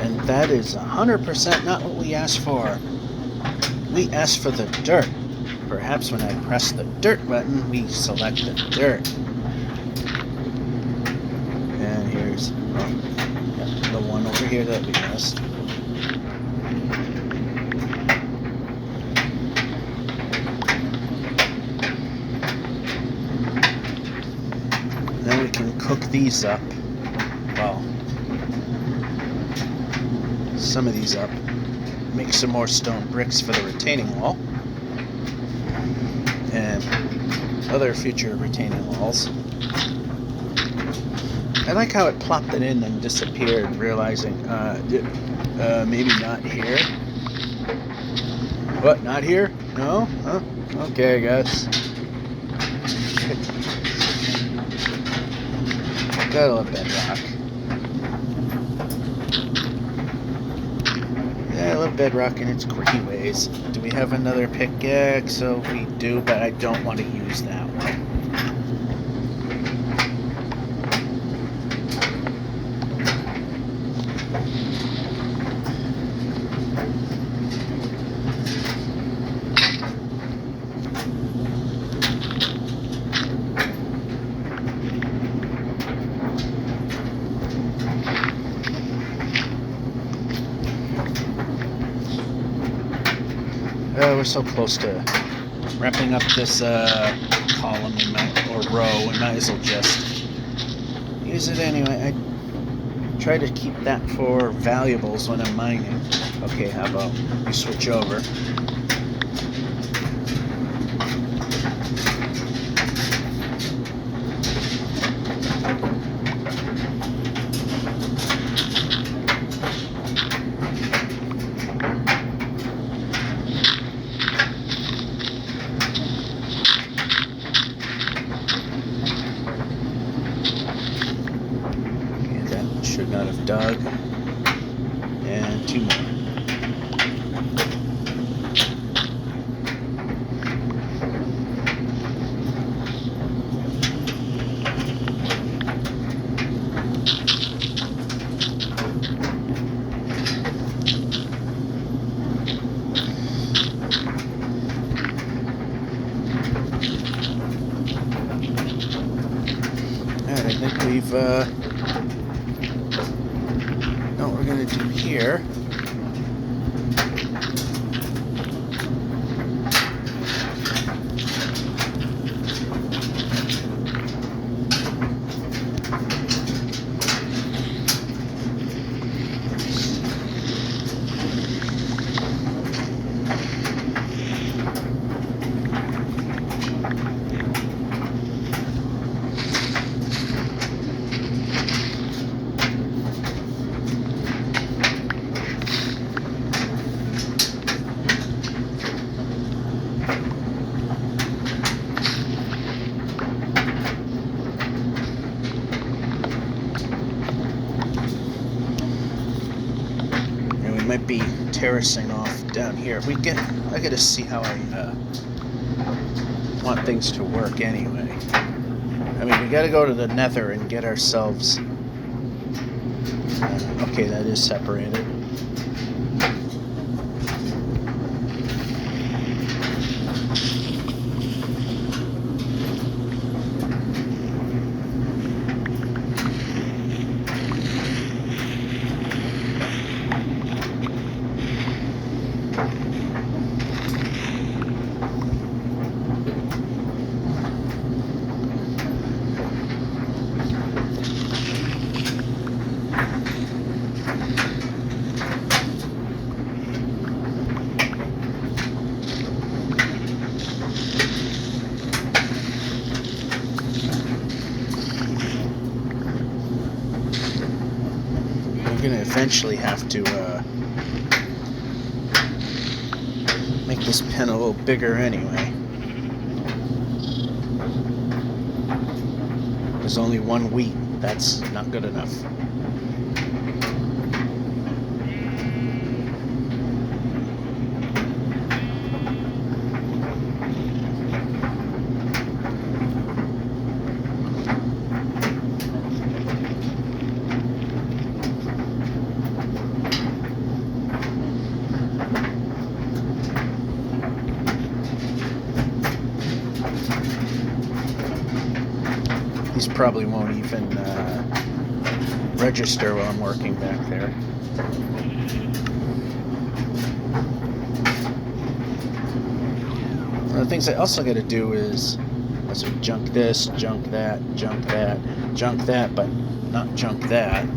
And that is 100% not what we asked for. We asked for the dirt. Perhaps when I press the dirt button, we select the dirt. And here's the one over here that we missed. Then we can cook these up. Well, some of these up. Make some more stone bricks for the retaining wall. And other future retaining walls. I like how it plopped it in and disappeared, realizing, maybe not here. What, not here? No? Huh? Okay, I guess. Gotta love bedrock. Yeah, I love bedrock in its quirky ways. Do we have another pickaxe? So we do, but I don't want to use that one. We're so close to wrapping up this column or row. We might as well just use it anyway. I try to keep that for valuables when I'm mining. Okay, how about we switch over? Should not have dug. And two more. Alright, I think we've what we're going to do here might be terracing off down here. I gotta see how I want things to work anyway. I mean, we gotta go to the nether and get ourselves... okay, that is separated. We're gonna eventually have to make this pen a little bigger anyway. There's only one wheat. That's not good enough. These probably won't even register while I'm working back there. One of the things I also got to do is junk this, junk that, junk that, junk that, but not junk that.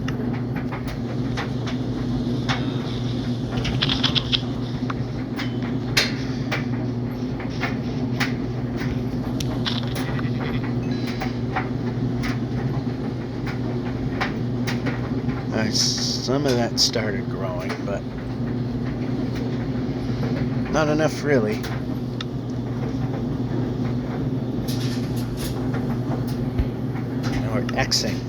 Some of that started growing, but not enough really. And we're Xing.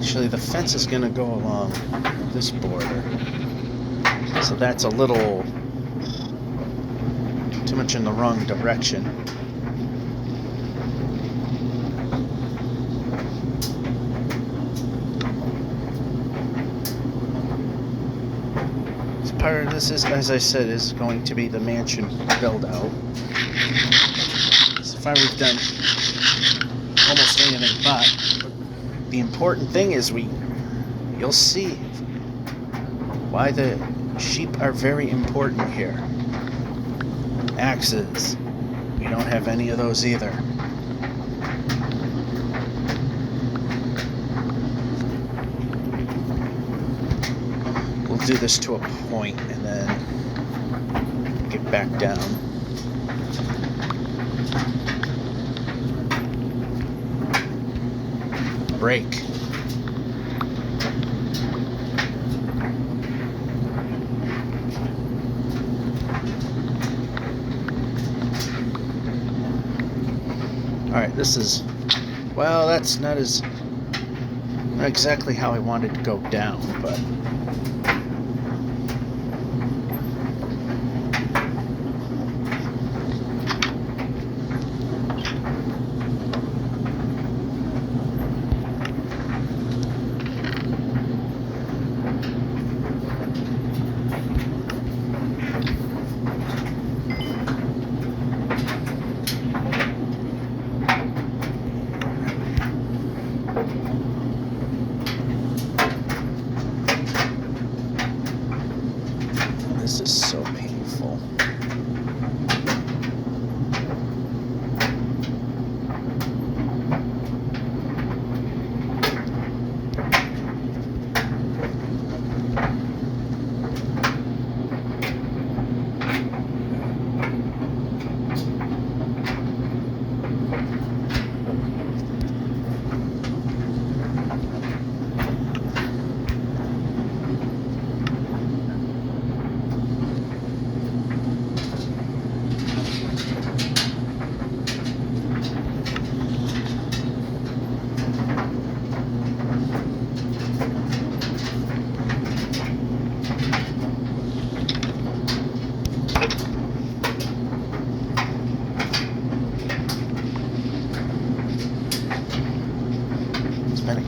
Actually, the fence is going to go along this border, so that's a little too much in the wrong direction. So part of this is, as I said, is going to be the mansion build out. So far we've done almost anything but. The important thing is you'll see why the sheep are very important here. Axes. We don't have any of those either. We'll do this to a point and then get back down. Break. Alright, this is, well, that's not exactly how I wanted to go down, but is so painful.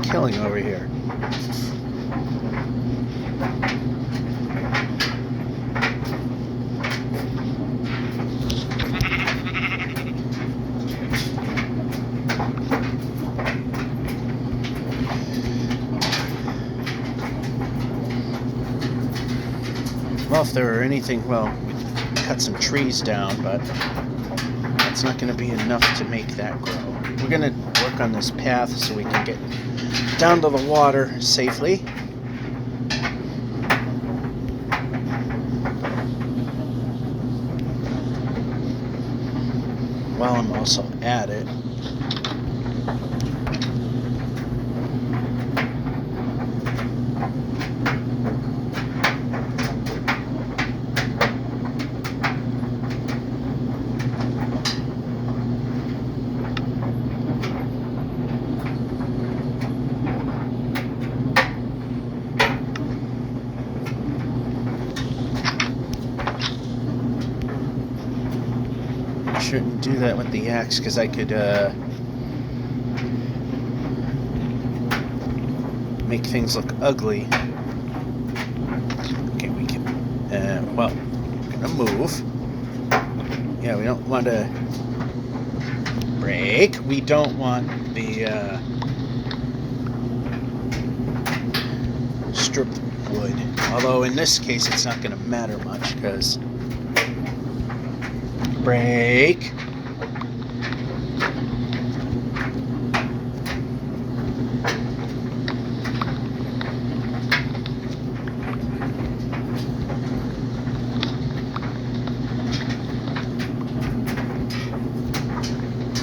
Killing over here. Well, if there were anything, well, we cut some trees down, but that's not going to be enough to make that grow. We're going to work on this path so we can get down to the water safely. While I'm also at it, shouldn't do that with the axe because I could make things look ugly. Okay, we can, well, we're gonna move. Yeah, we don't want to break. We don't want the stripped wood. Although in this case it's not going to matter much because break.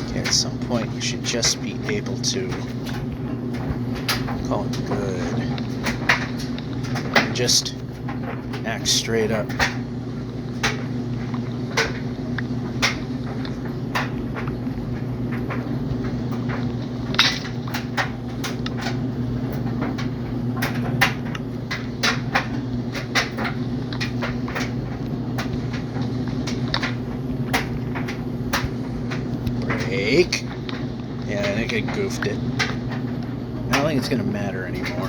Okay, at some point you should just be able to call it good. And just act straight up. Yeah, I think I goofed it. I don't think it's going to matter anymore.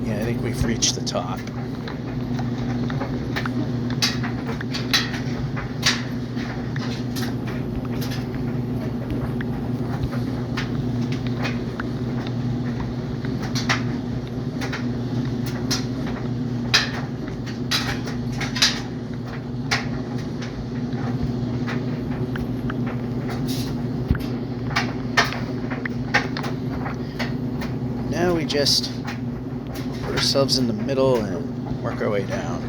Yeah, I think we've reached the top. Now we just put ourselves in the middle and work our way down.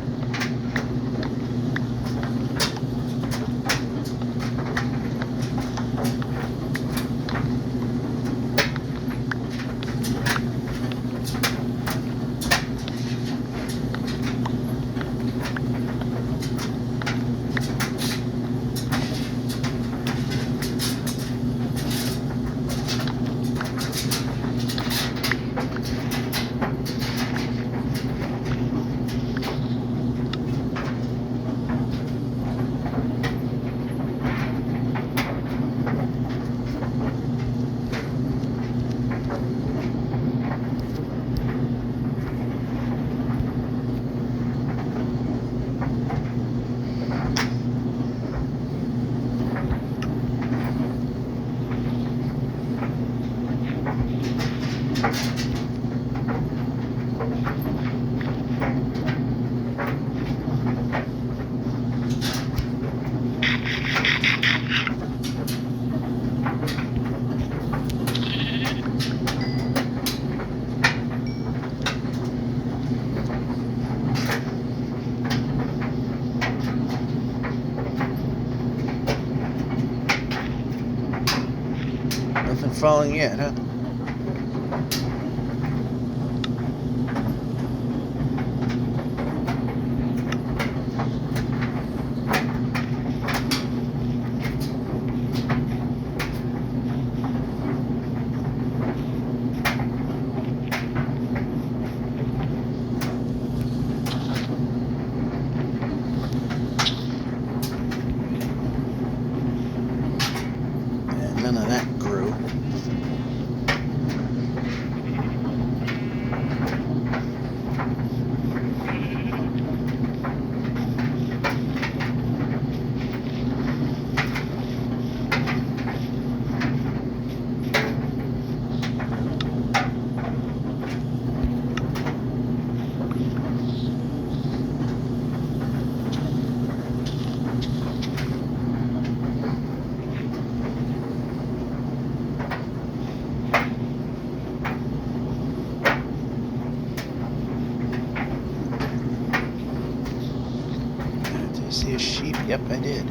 Nothing falling yet, huh? And none of that grew. Did I see a sheep? Yep, I did.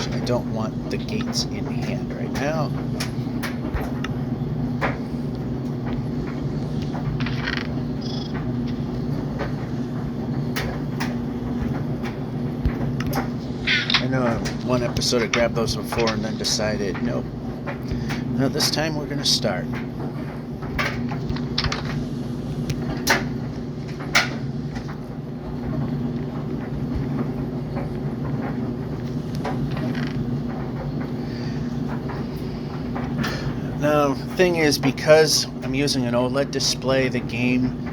I don't want the gates in hand right now. I know one episode I grabbed those before and then decided, nope. No, this time we're going to start. Now, the thing is, because I'm using an OLED display, the game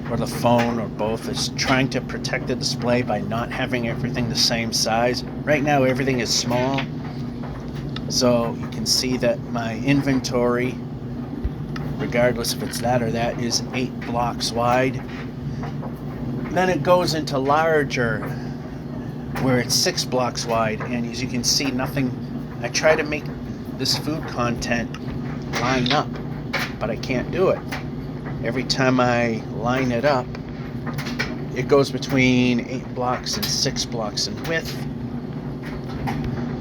or the phone or both is trying to protect the display by not having everything the same size. Right now, everything is small. So you can see that my inventory, regardless if it's that or that, is 8 blocks wide. Then it goes into larger, where it's 6 blocks wide, and as you can see, nothing. I try to make this food content line up, but I can't do it. Every time I line it up, it goes between 8 blocks and 6 blocks in width,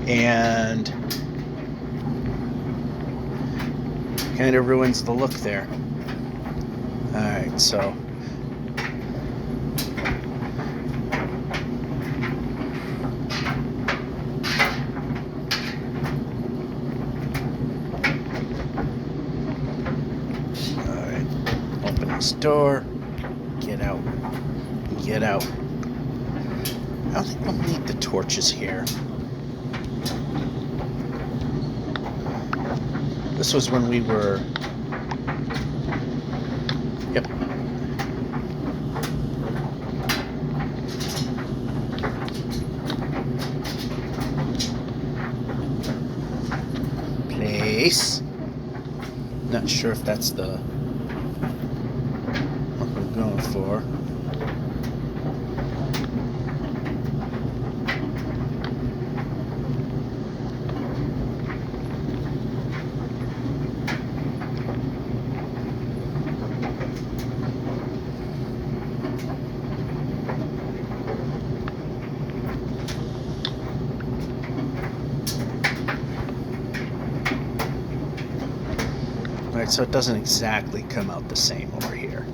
and kind of ruins the look there. Alright, so this door, get out, get out. I don't think we'll need the torches here. This was when we were, yep. Place. Not sure if that's the going for. Alright, so it doesn't exactly come out the same over here.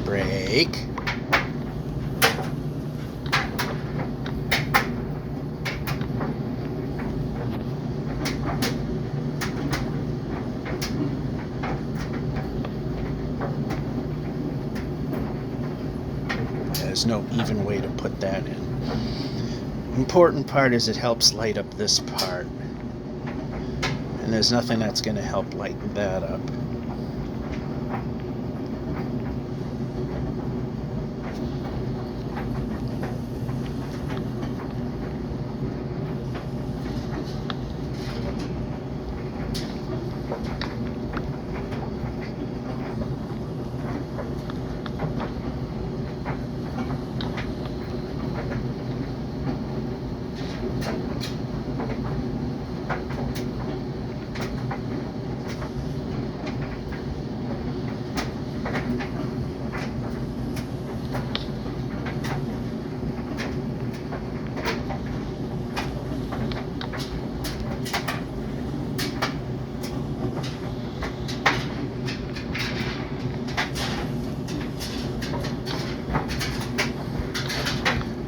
Break. there's no even way to put that in. Important part is it helps light up this part. And there's nothing that's going to help lighten that up.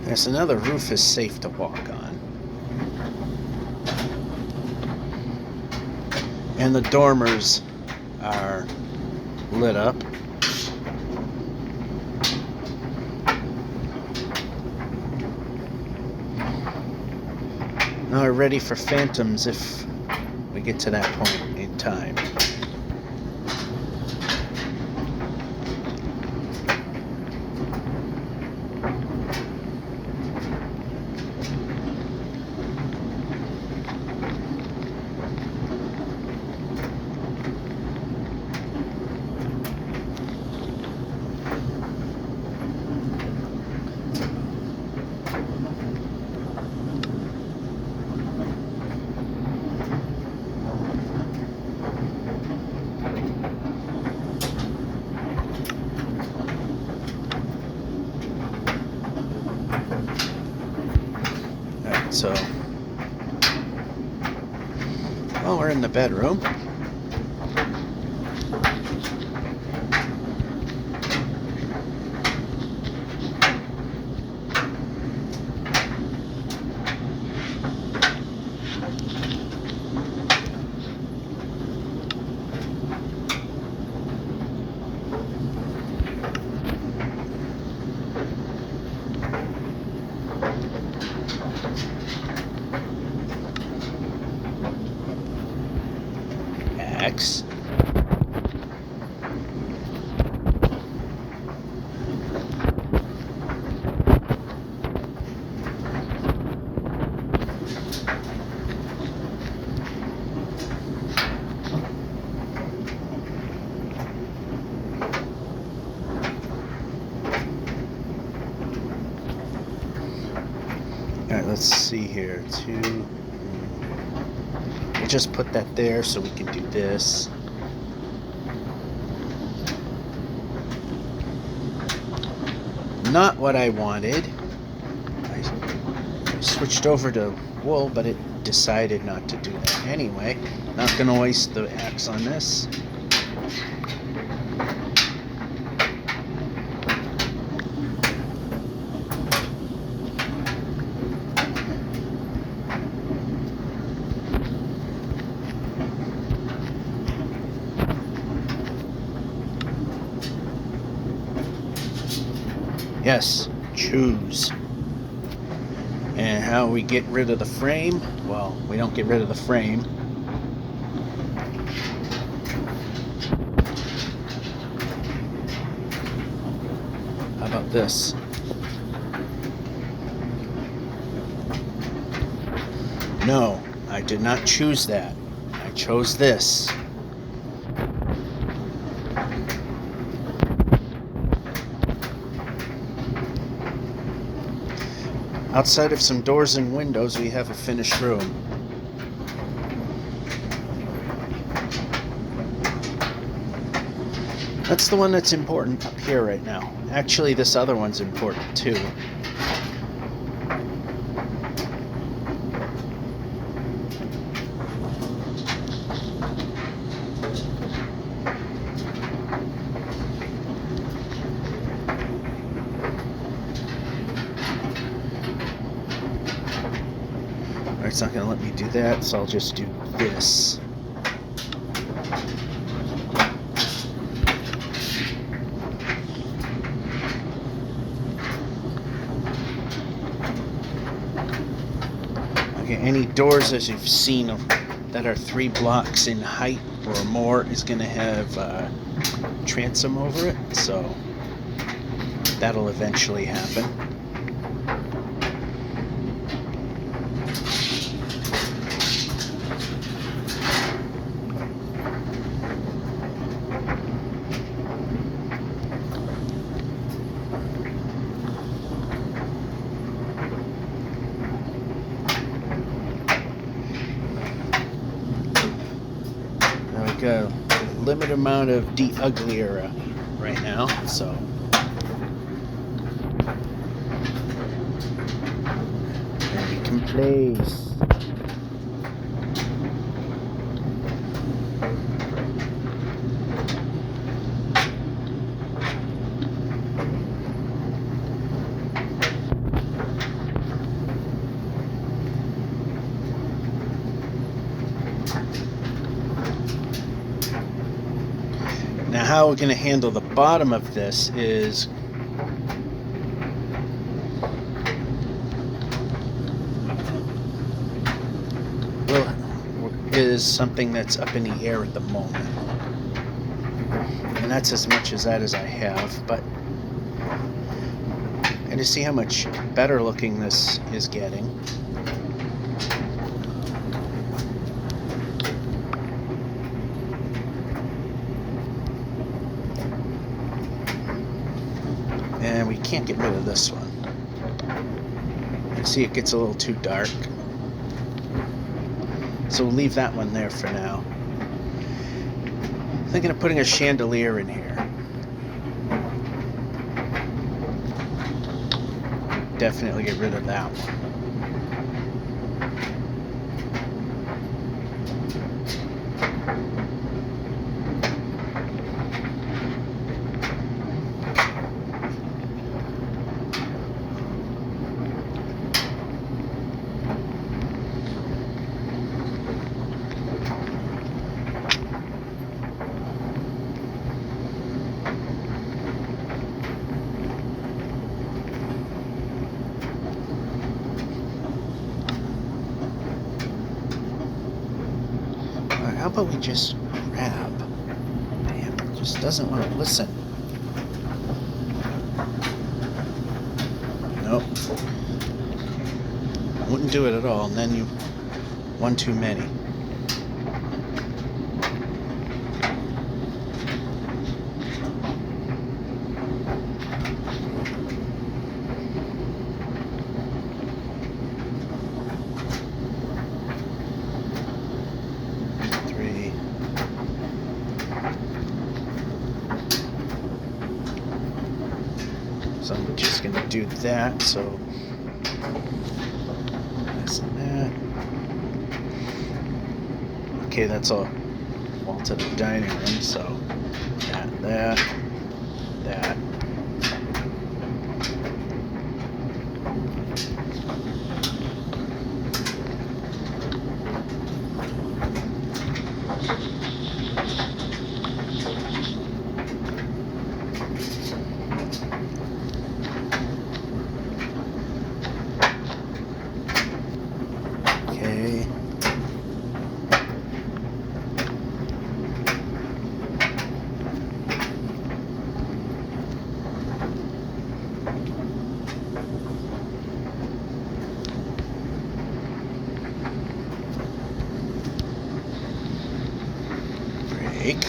Yes, another roof is safe to walk on. And the dormers are lit up. Now we're ready for phantoms if we get to that point in time. So, well, we're in the bedroom. X. Alright, let's see here. We'll just put that there so we can do this. Not what I wanted. I switched over to wool, but it decided not to do that anyway. Not going to waste the axe on this. Yes, choose. And how we get rid of the frame? Well, we don't get rid of the frame. How about this? No, I did not choose that. I chose this. Outside of some doors and windows, we have a finished room. That's the one that's important up here right now. Actually, this other one's important too. It's not going to let me do that, so I'll just do this. Okay, any doors, as you've seen, that are 3 blocks in height or more is going to have transom over it, so that'll eventually happen. A limited amount of de-uglier right now, so and we can place. Now, how we're going to handle the bottom of this is something that's up in the air at the moment, and that's as much as that as I have. But and to see how much better looking this is getting. And we can't get rid of this one. You see it gets a little too dark. So we'll leave that one there for now. Thinking of putting a chandelier in here. Definitely get rid of that one. How about we just grab? Damn, it just doesn't want to listen. Nope. Wouldn't do it at all, and then you one too many. So I'm just going to do that, so that's that. Okay, that's all wall to the dining room, so that. Okay. Break.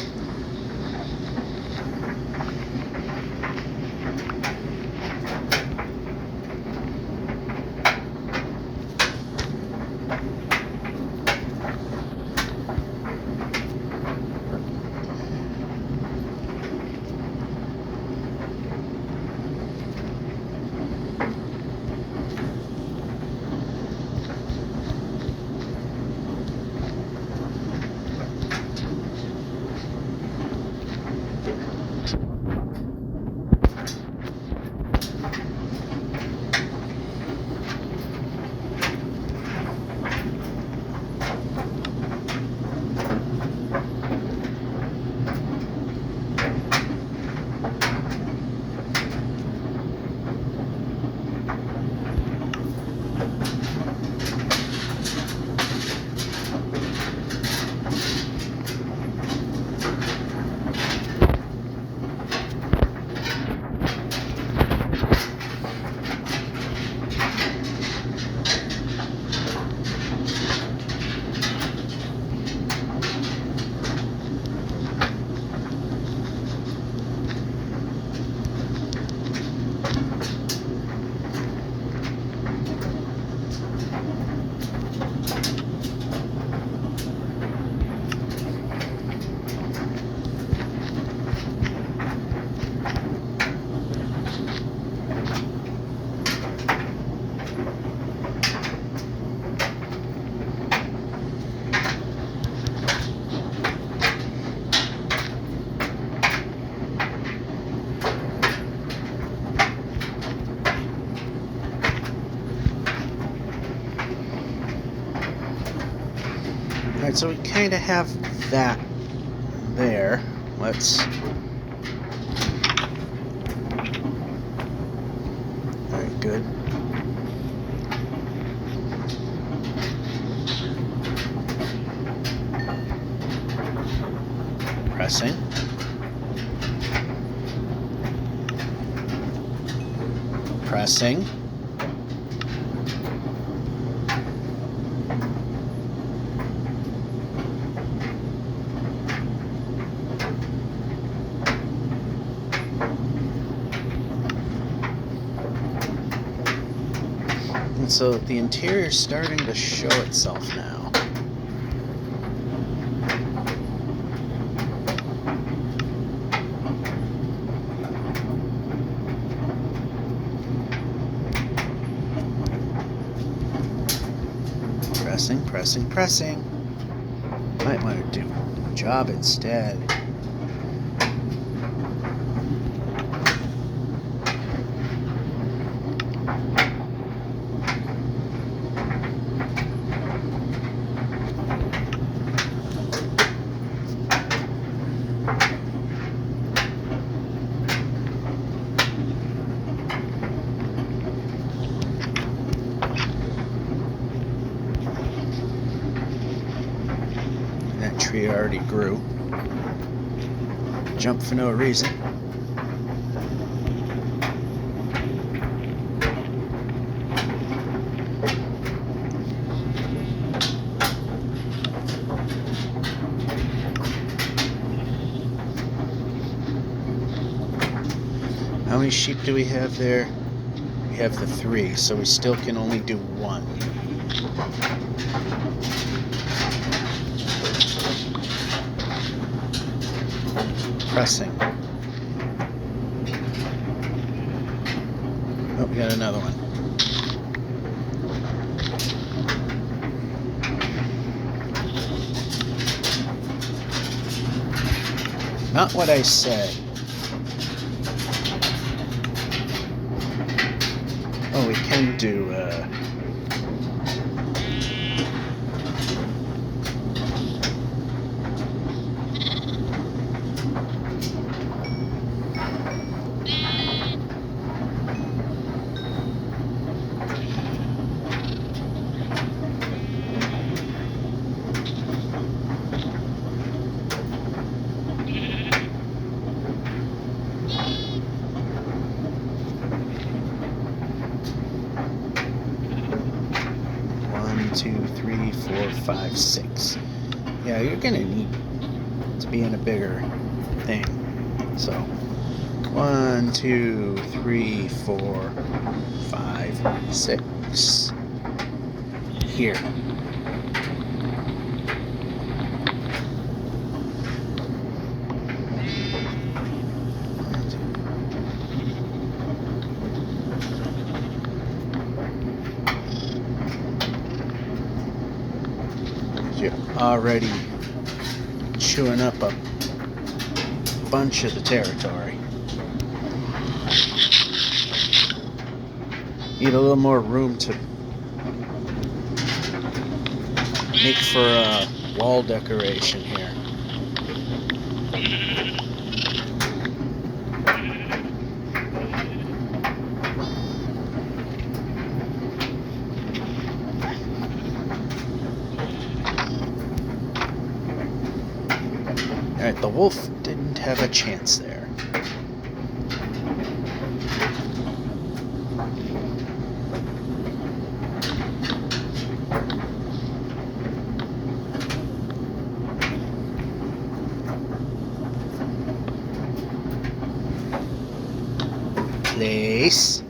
Alright, so we kind of have that there. Let's... Alright, good. Pressing. Pressing. And so the interior is starting to show itself now. Pressing, pressing, pressing. Might want to do a job instead. Tree already grew. Jump for no reason. How many sheep do we have there? We have the 3, so we still can only do 1. Pressing. Oh, we got another one. Not what I said. Oh, we can do, two, 3, 4, 5, 6. Yeah, you're gonna need to be in a bigger thing. So 1, 2, 3, 4, 5, 6. Here. You're already chewing up a bunch of the territory. Need a little more room to make for a wall decoration here. Alright, the wolf didn't have a chance there. Place.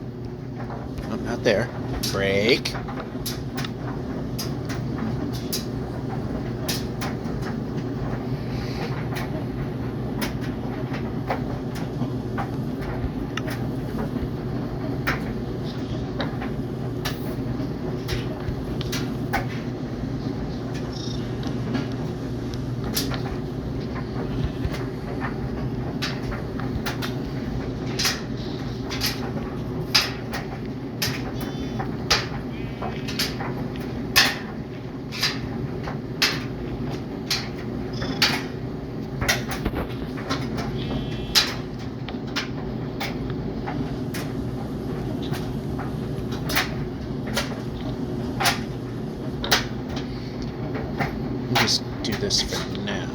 Oh, not there. Break. do this for now.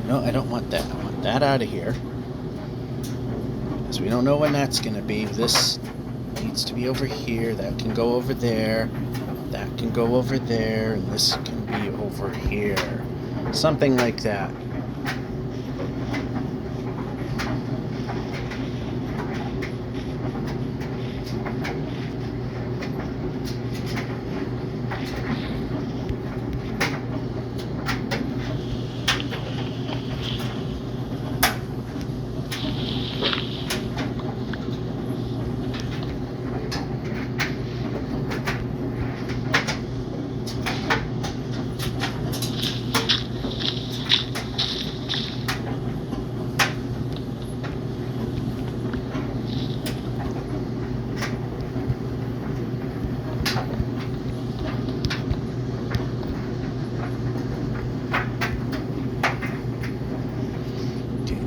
No, I don't want that. I want that out of here. Because we don't know when that's going to be. This needs to be over here. That can go over there. That can go over there. And this can be over here. Something like that.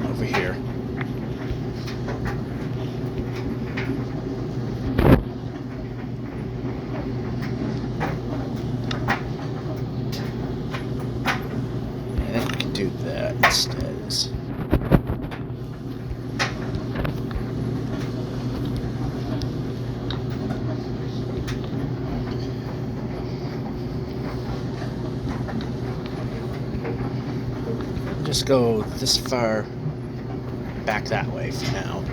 Over here. I think we can do that instead. Just go this far back that way for now.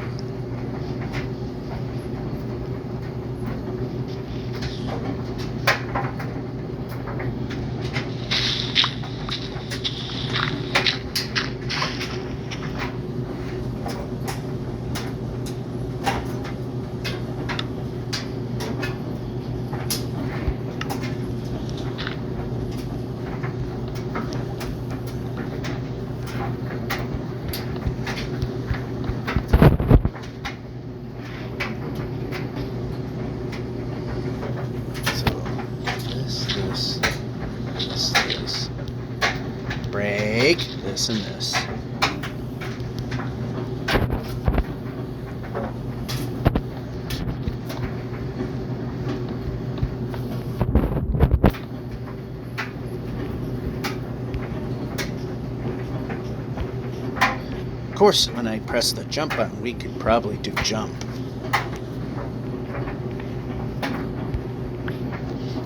Break this and this. Of course, when I press the jump button, we could probably do jump.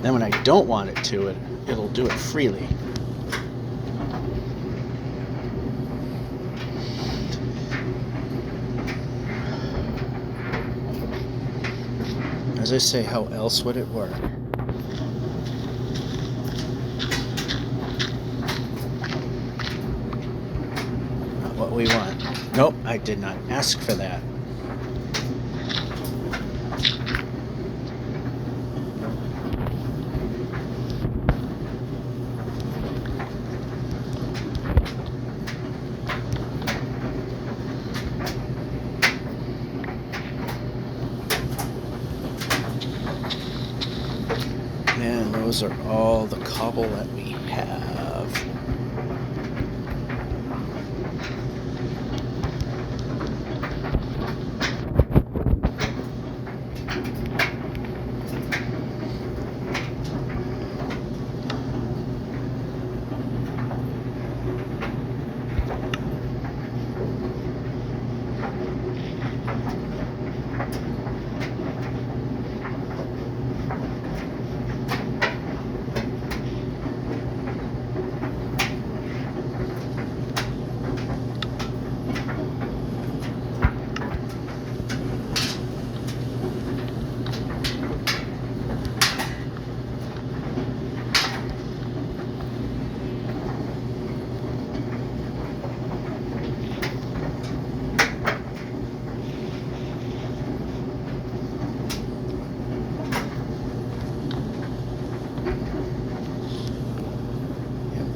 Then when I don't want it to, it'll do it freely. As I say, how else would it work? Not what we want. Nope, I did not ask for that. And those are all the cobble that we have.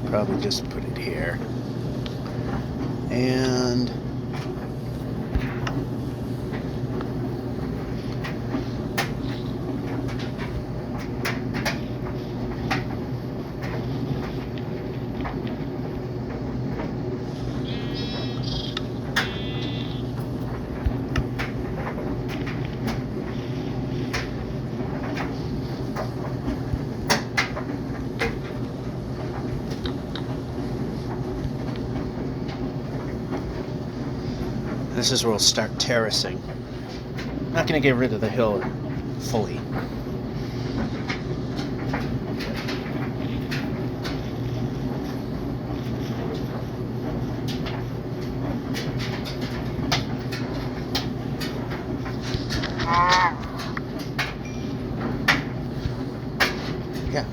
Probably just put it here. And this is where we'll start terracing. I'm not going to get rid of the hill fully. Yeah,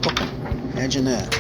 imagine that.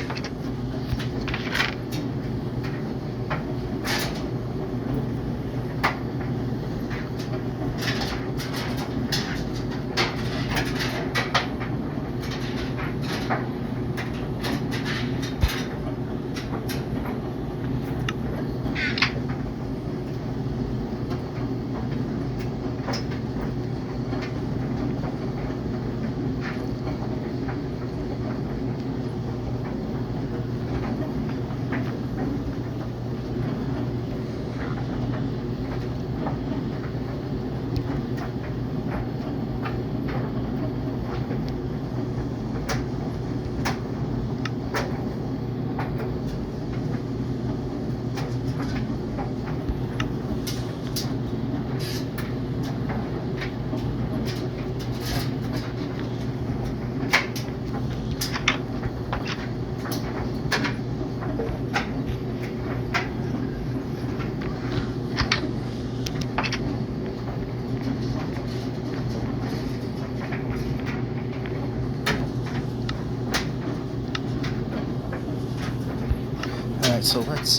Alright, so let's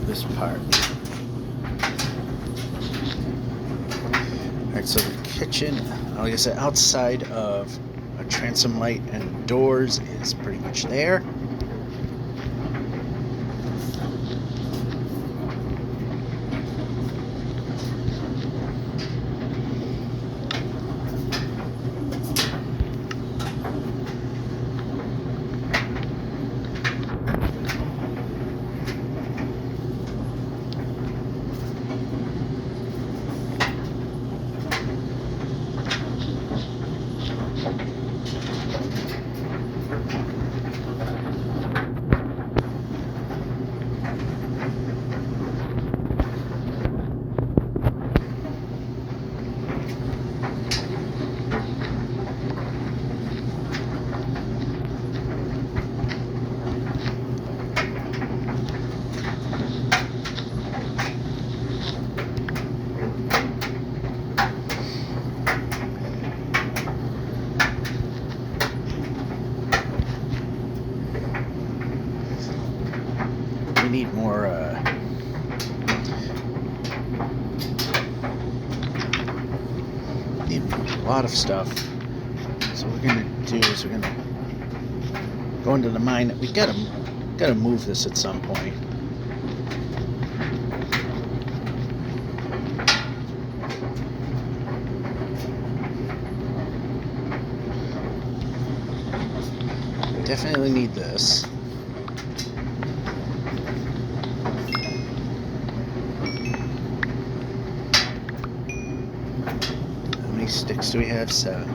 this part. Alright, so the kitchen, like I said, outside of a transom light and doors is pretty much there. We need more need a lot of stuff. So what we're gonna do is we're gonna go into the mine. We gotta move this at some point. Definitely need this. How many sticks do we have? 7.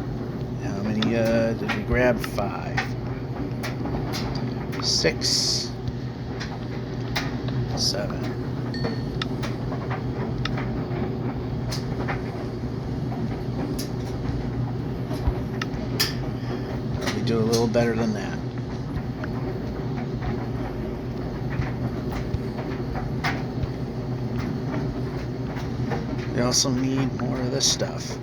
How many did we grab? 5. 6. 7. We do a little better than that. We also need more of this stuff.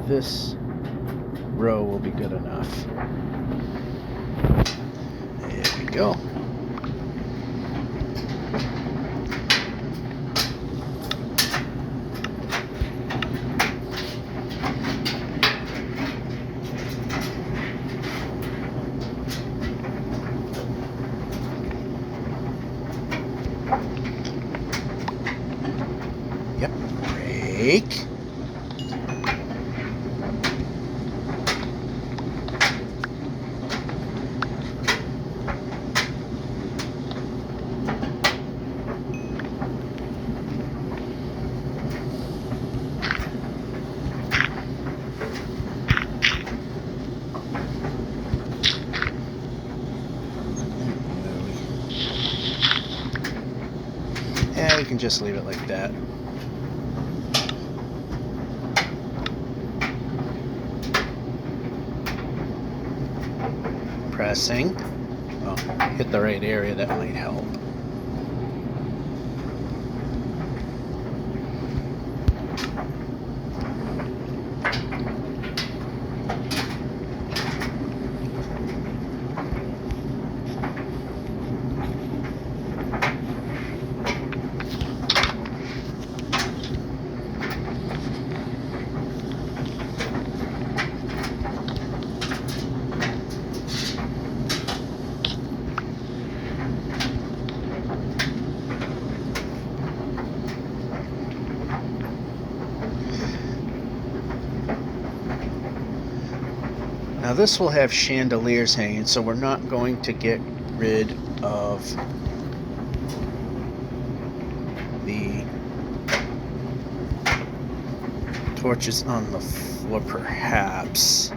This row will be good enough. There we go. Yep, break. Yeah, we can just leave it like that. Pressing. Well, hit the right area, that might help. Now this will have chandeliers hanging, so we're not going to get rid of the torches on the floor, perhaps.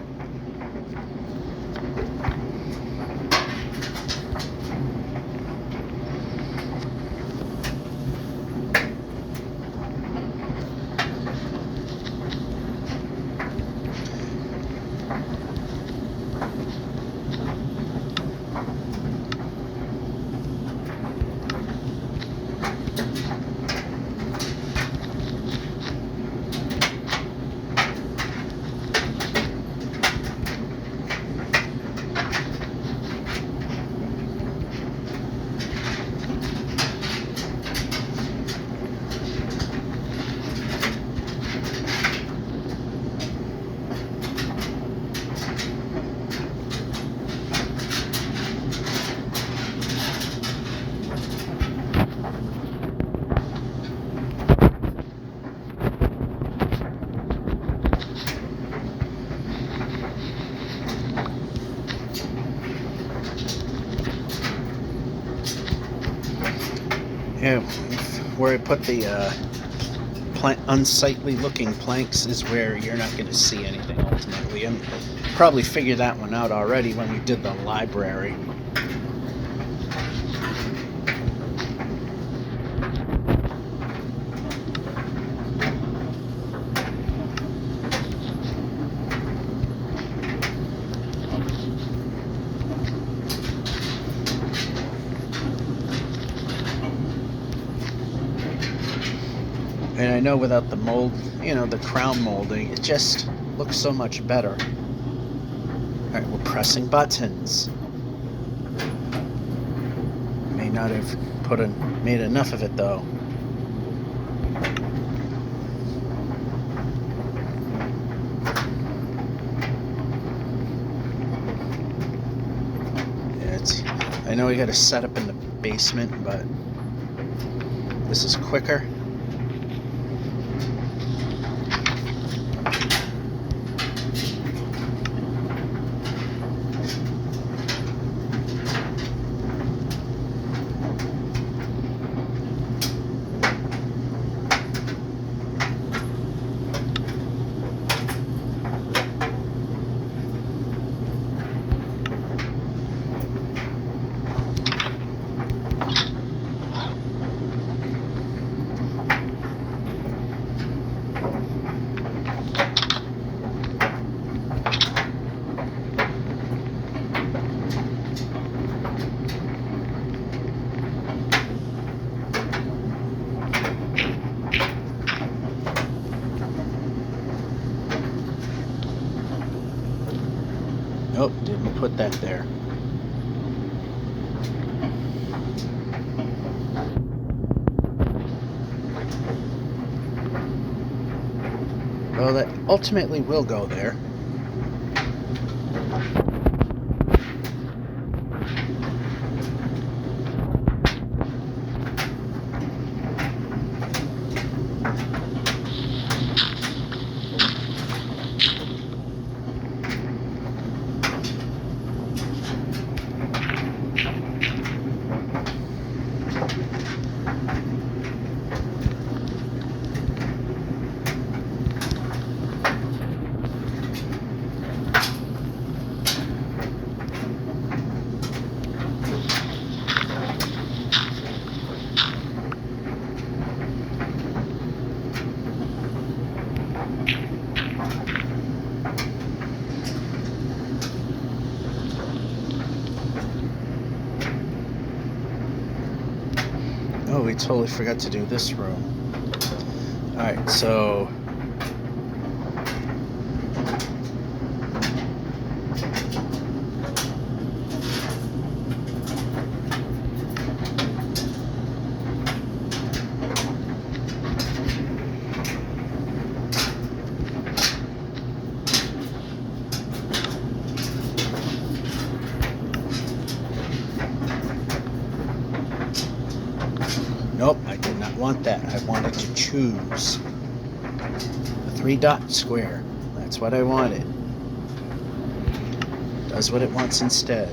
Yeah, where I put the unsightly looking planks is where you're not going to see anything ultimately. And probably figured that one out already when we did the library. And I know without the mold, the crown molding, it just looks so much better. Alright, we're pressing buttons. May not have made enough of it though. I know we got to set up in the basement, but this is quicker. Nope, didn't put that there. Well, that ultimately will go there. Oh, we totally forgot to do this room. Alright, so... Nope, I did not want that. I wanted to choose a 3-dot square. That's what I wanted. Does what it wants instead.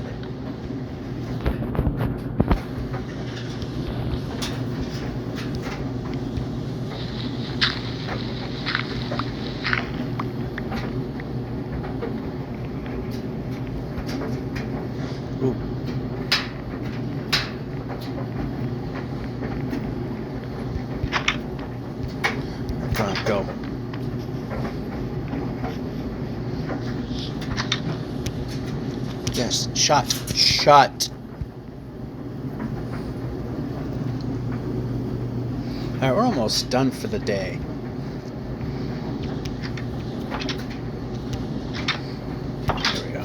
Ooh. Come on, go. Yes, shot. Shot. Alright, we're almost done for the day. There we go.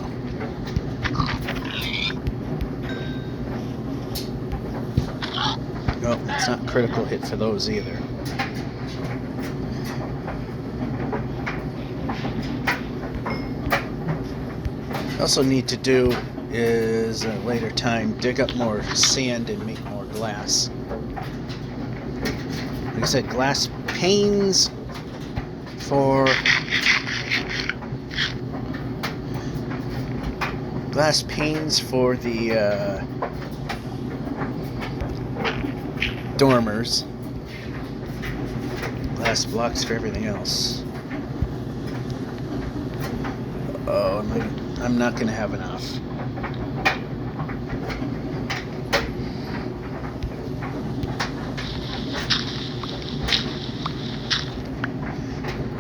Nope, it's not a critical hit for those either. Also need to do is at a later time dig up more sand and make more glass. Like I said, glass panes for the dormers. Glass blocks for everything else. Oh, I'm not going to have enough.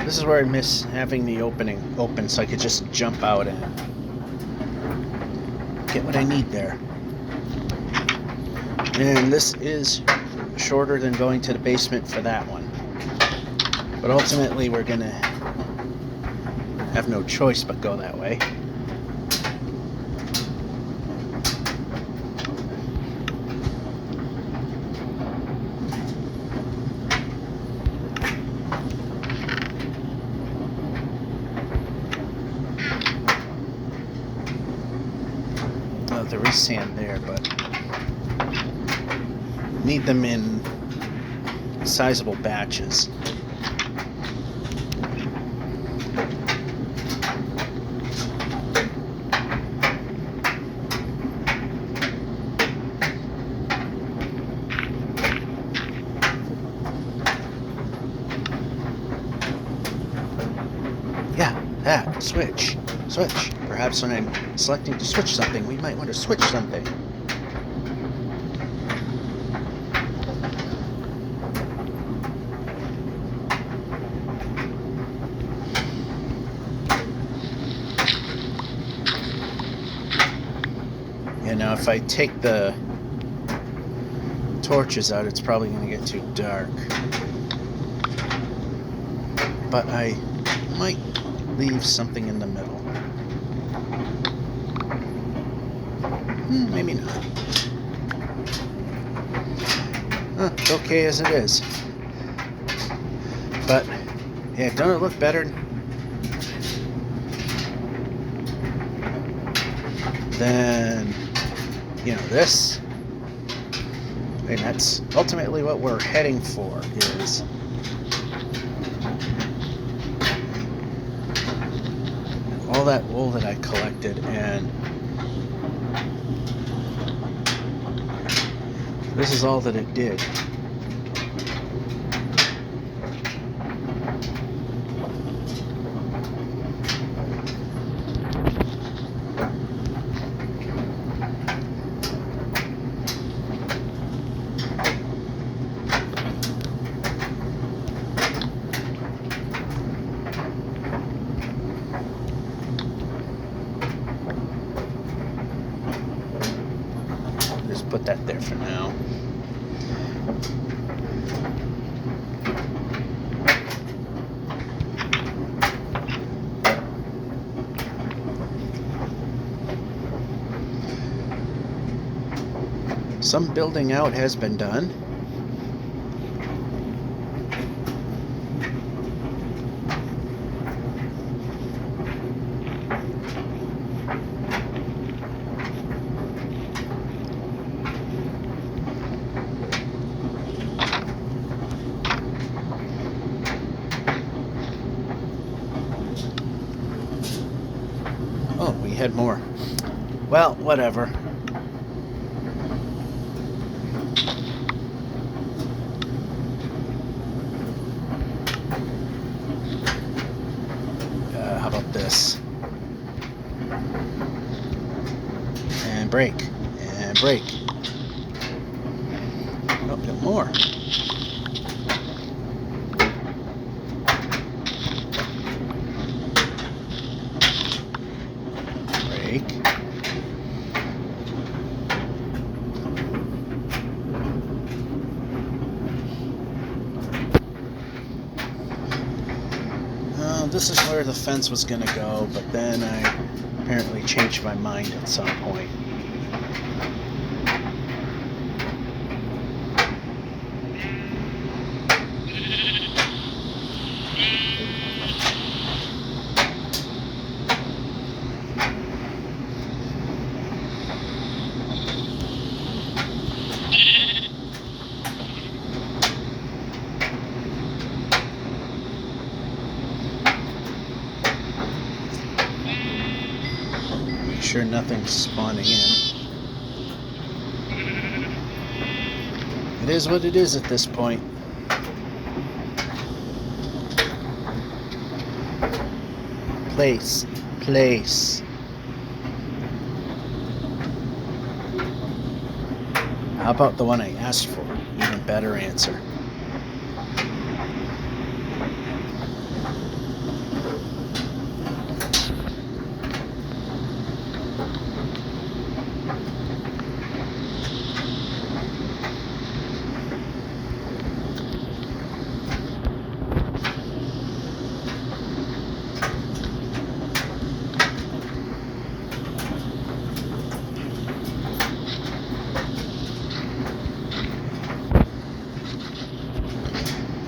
This is where I miss having the opening open so I could just jump out and get what I need there. And this is shorter than going to the basement for that one. But ultimately we're going to have no choice but go that way. Well, there is sand there, but need them in sizable batches. That, switch. Perhaps when I'm selecting to switch something, we might want to switch something. Yeah, now if I take the torches out, it's probably going to get too dark. But I might leave something in the middle. Maybe not. It's okay as it is. But, yeah, don't it look better than, you know, this? And that's ultimately what we're heading for, is all that wool that I collected, and this is all that it did. Put that there for now. Some building out has been done. Oh, we had more. Well, whatever. How about this? And break. And break. Oh, got more. Break. This is where the fence was going to go, but then I apparently changed my mind at some point. Sure nothing's spawning in. It is what it is at this point. Place. How about the one I asked for? Even better answer.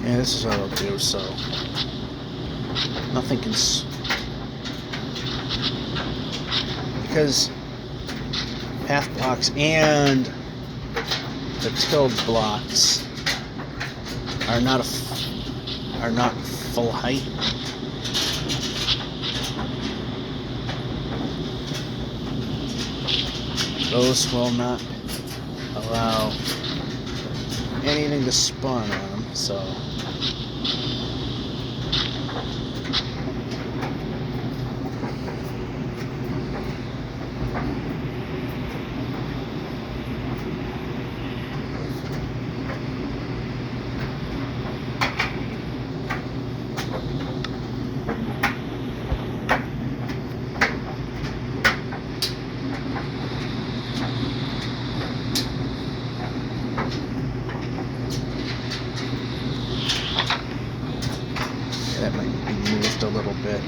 Yeah, this is what I'll do, so nothing can because path blocks and the tilled blocks are not full height. Those will not allow anything to spawn on them, so that might be moved a little bit.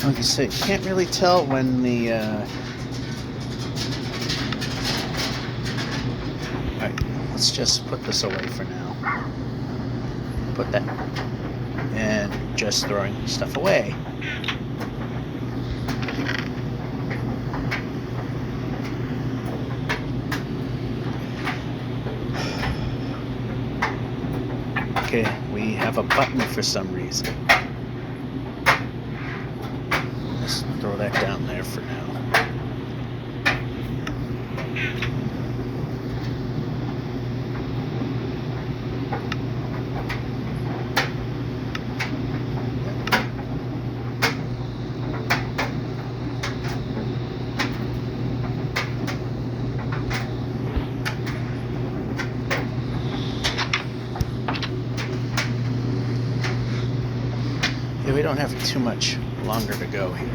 Like I said, you can't really tell when the alright, let's just put this away for now. Put that and just throwing stuff away. Okay, we have a button for some reason. Let's throw that down there for now. We don't have too much longer to go here.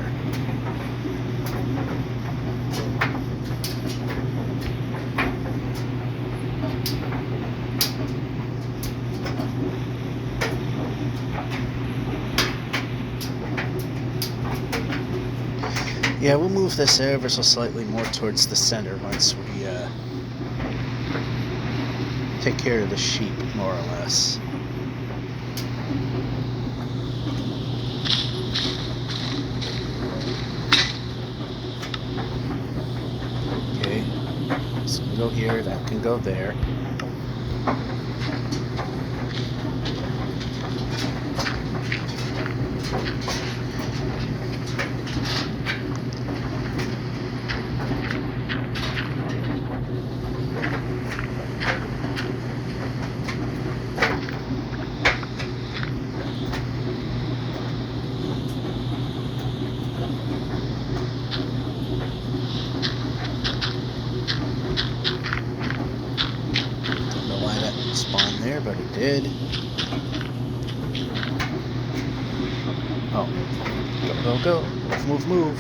Yeah, we'll move this ever so slightly more towards the center once we take care of the sheep, more or less. Okay, this can go here, that can go there. Spawn there, but it did. Oh. Go, go, go. Move, move.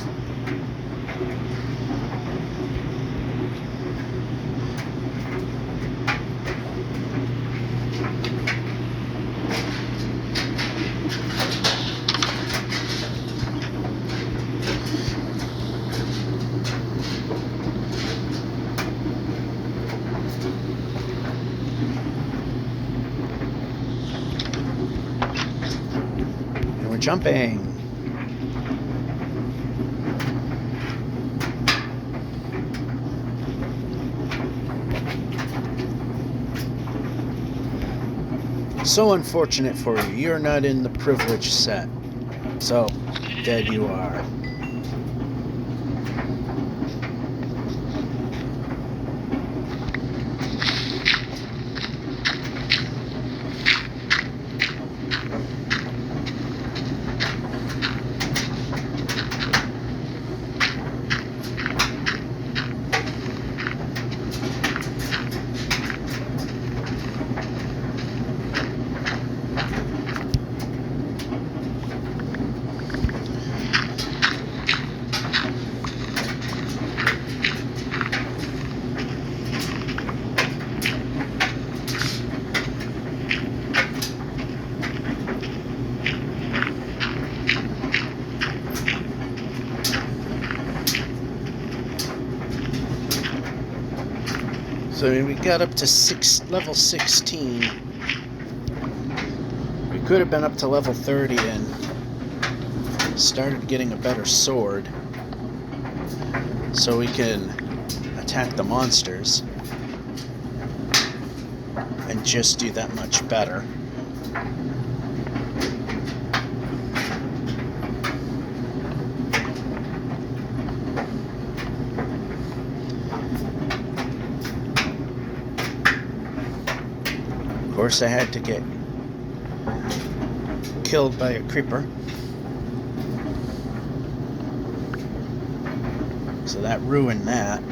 Jumping. So unfortunate for you, you're not in the privileged set. So, dead you are. So we got up to level 16. We could have been up to level 30 and started getting a better sword so we can attack the monsters and just do that much better. Of course, I had to get killed by a creeper. So that ruined that.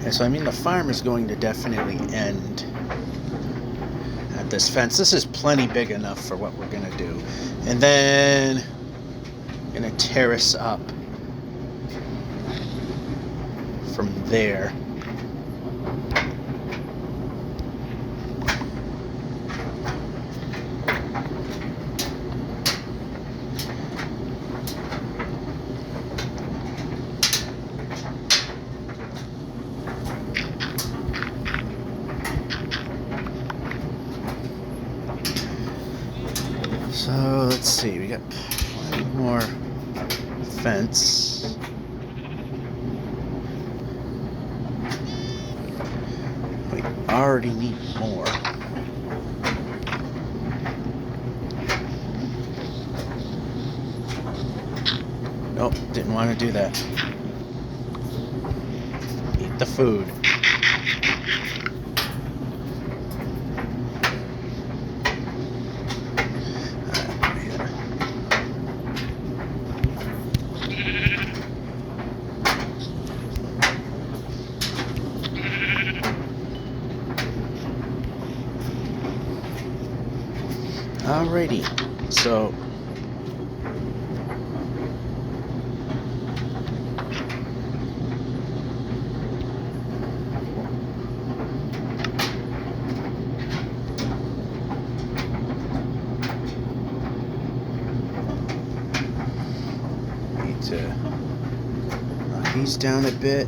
So I mean, the farm is going to definitely end at this fence. This is plenty big enough for what we're going to do. And then I'm going to terrace up from there. So let's see, we got plenty more fence. We already need more. Nope, didn't want to do that. Eat the food. Alrighty, so these down a bit.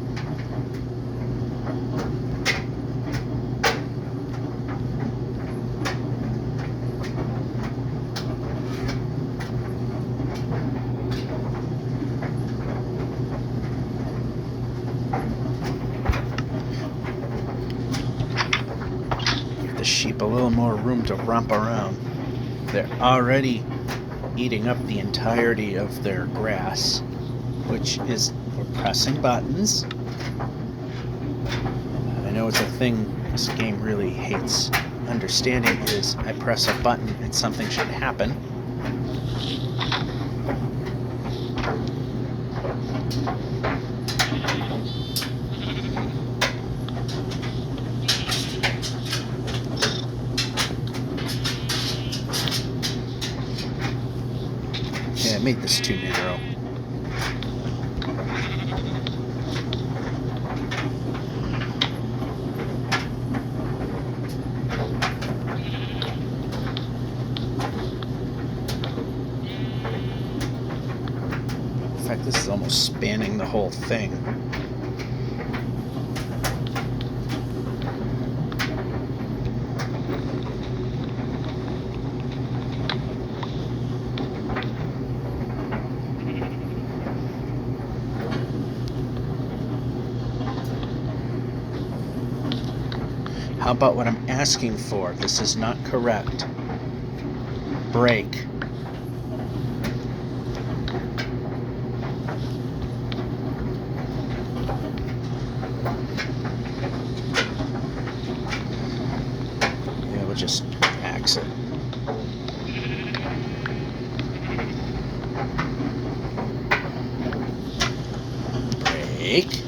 Give the sheep a little more room to romp around. They're already eating up the entirety of their grass, which is, we're pressing buttons. I know it's a thing this game really hates understanding, is I press a button and something should happen. Yeah, I made this too narrow. In fact, this is almost spanning the whole thing. How about what I'm asking for? This is not correct. Break. Yeah, we'll just axe it. Break.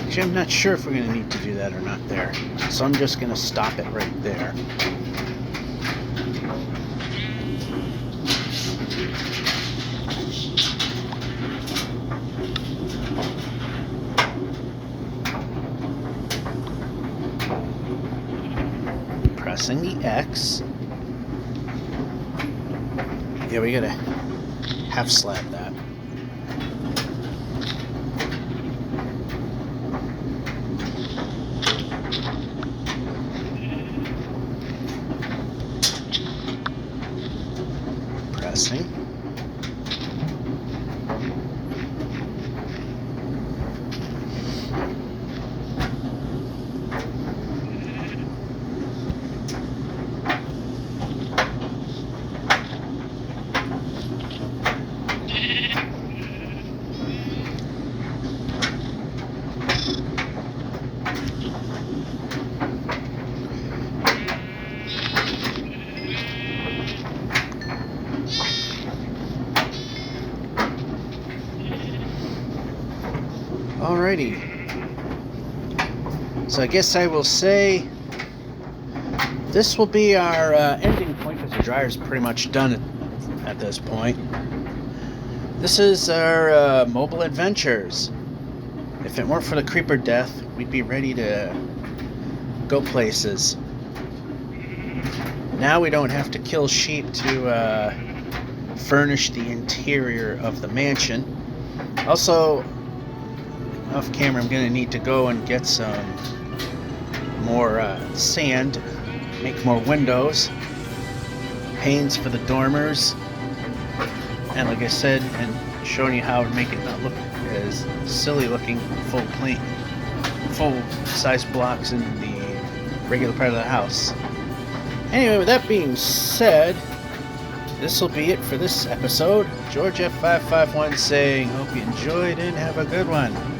Actually, I'm not sure if we're going to need to do that or not there. So I'm just going to stop it right there. Pressing the X. Yeah, we got to half slab that. Pressing. Alrighty. So I guess I will say this will be our ending point, because the dryer's pretty much done at this point. This is our mobile adventures. If it weren't for the creeper death, we'd be ready to go places. Now we don't have to kill sheep to furnish the interior of the mansion. Also, off camera, I'm going to need to go and get some more sand, make more windows, panes for the dormers, and like I said, and showing you how to make it not look as silly looking, full size blocks in the regular part of the house. Anyway, with that being said, this will be it for this episode. George F551 saying, hope you enjoyed and have a good one.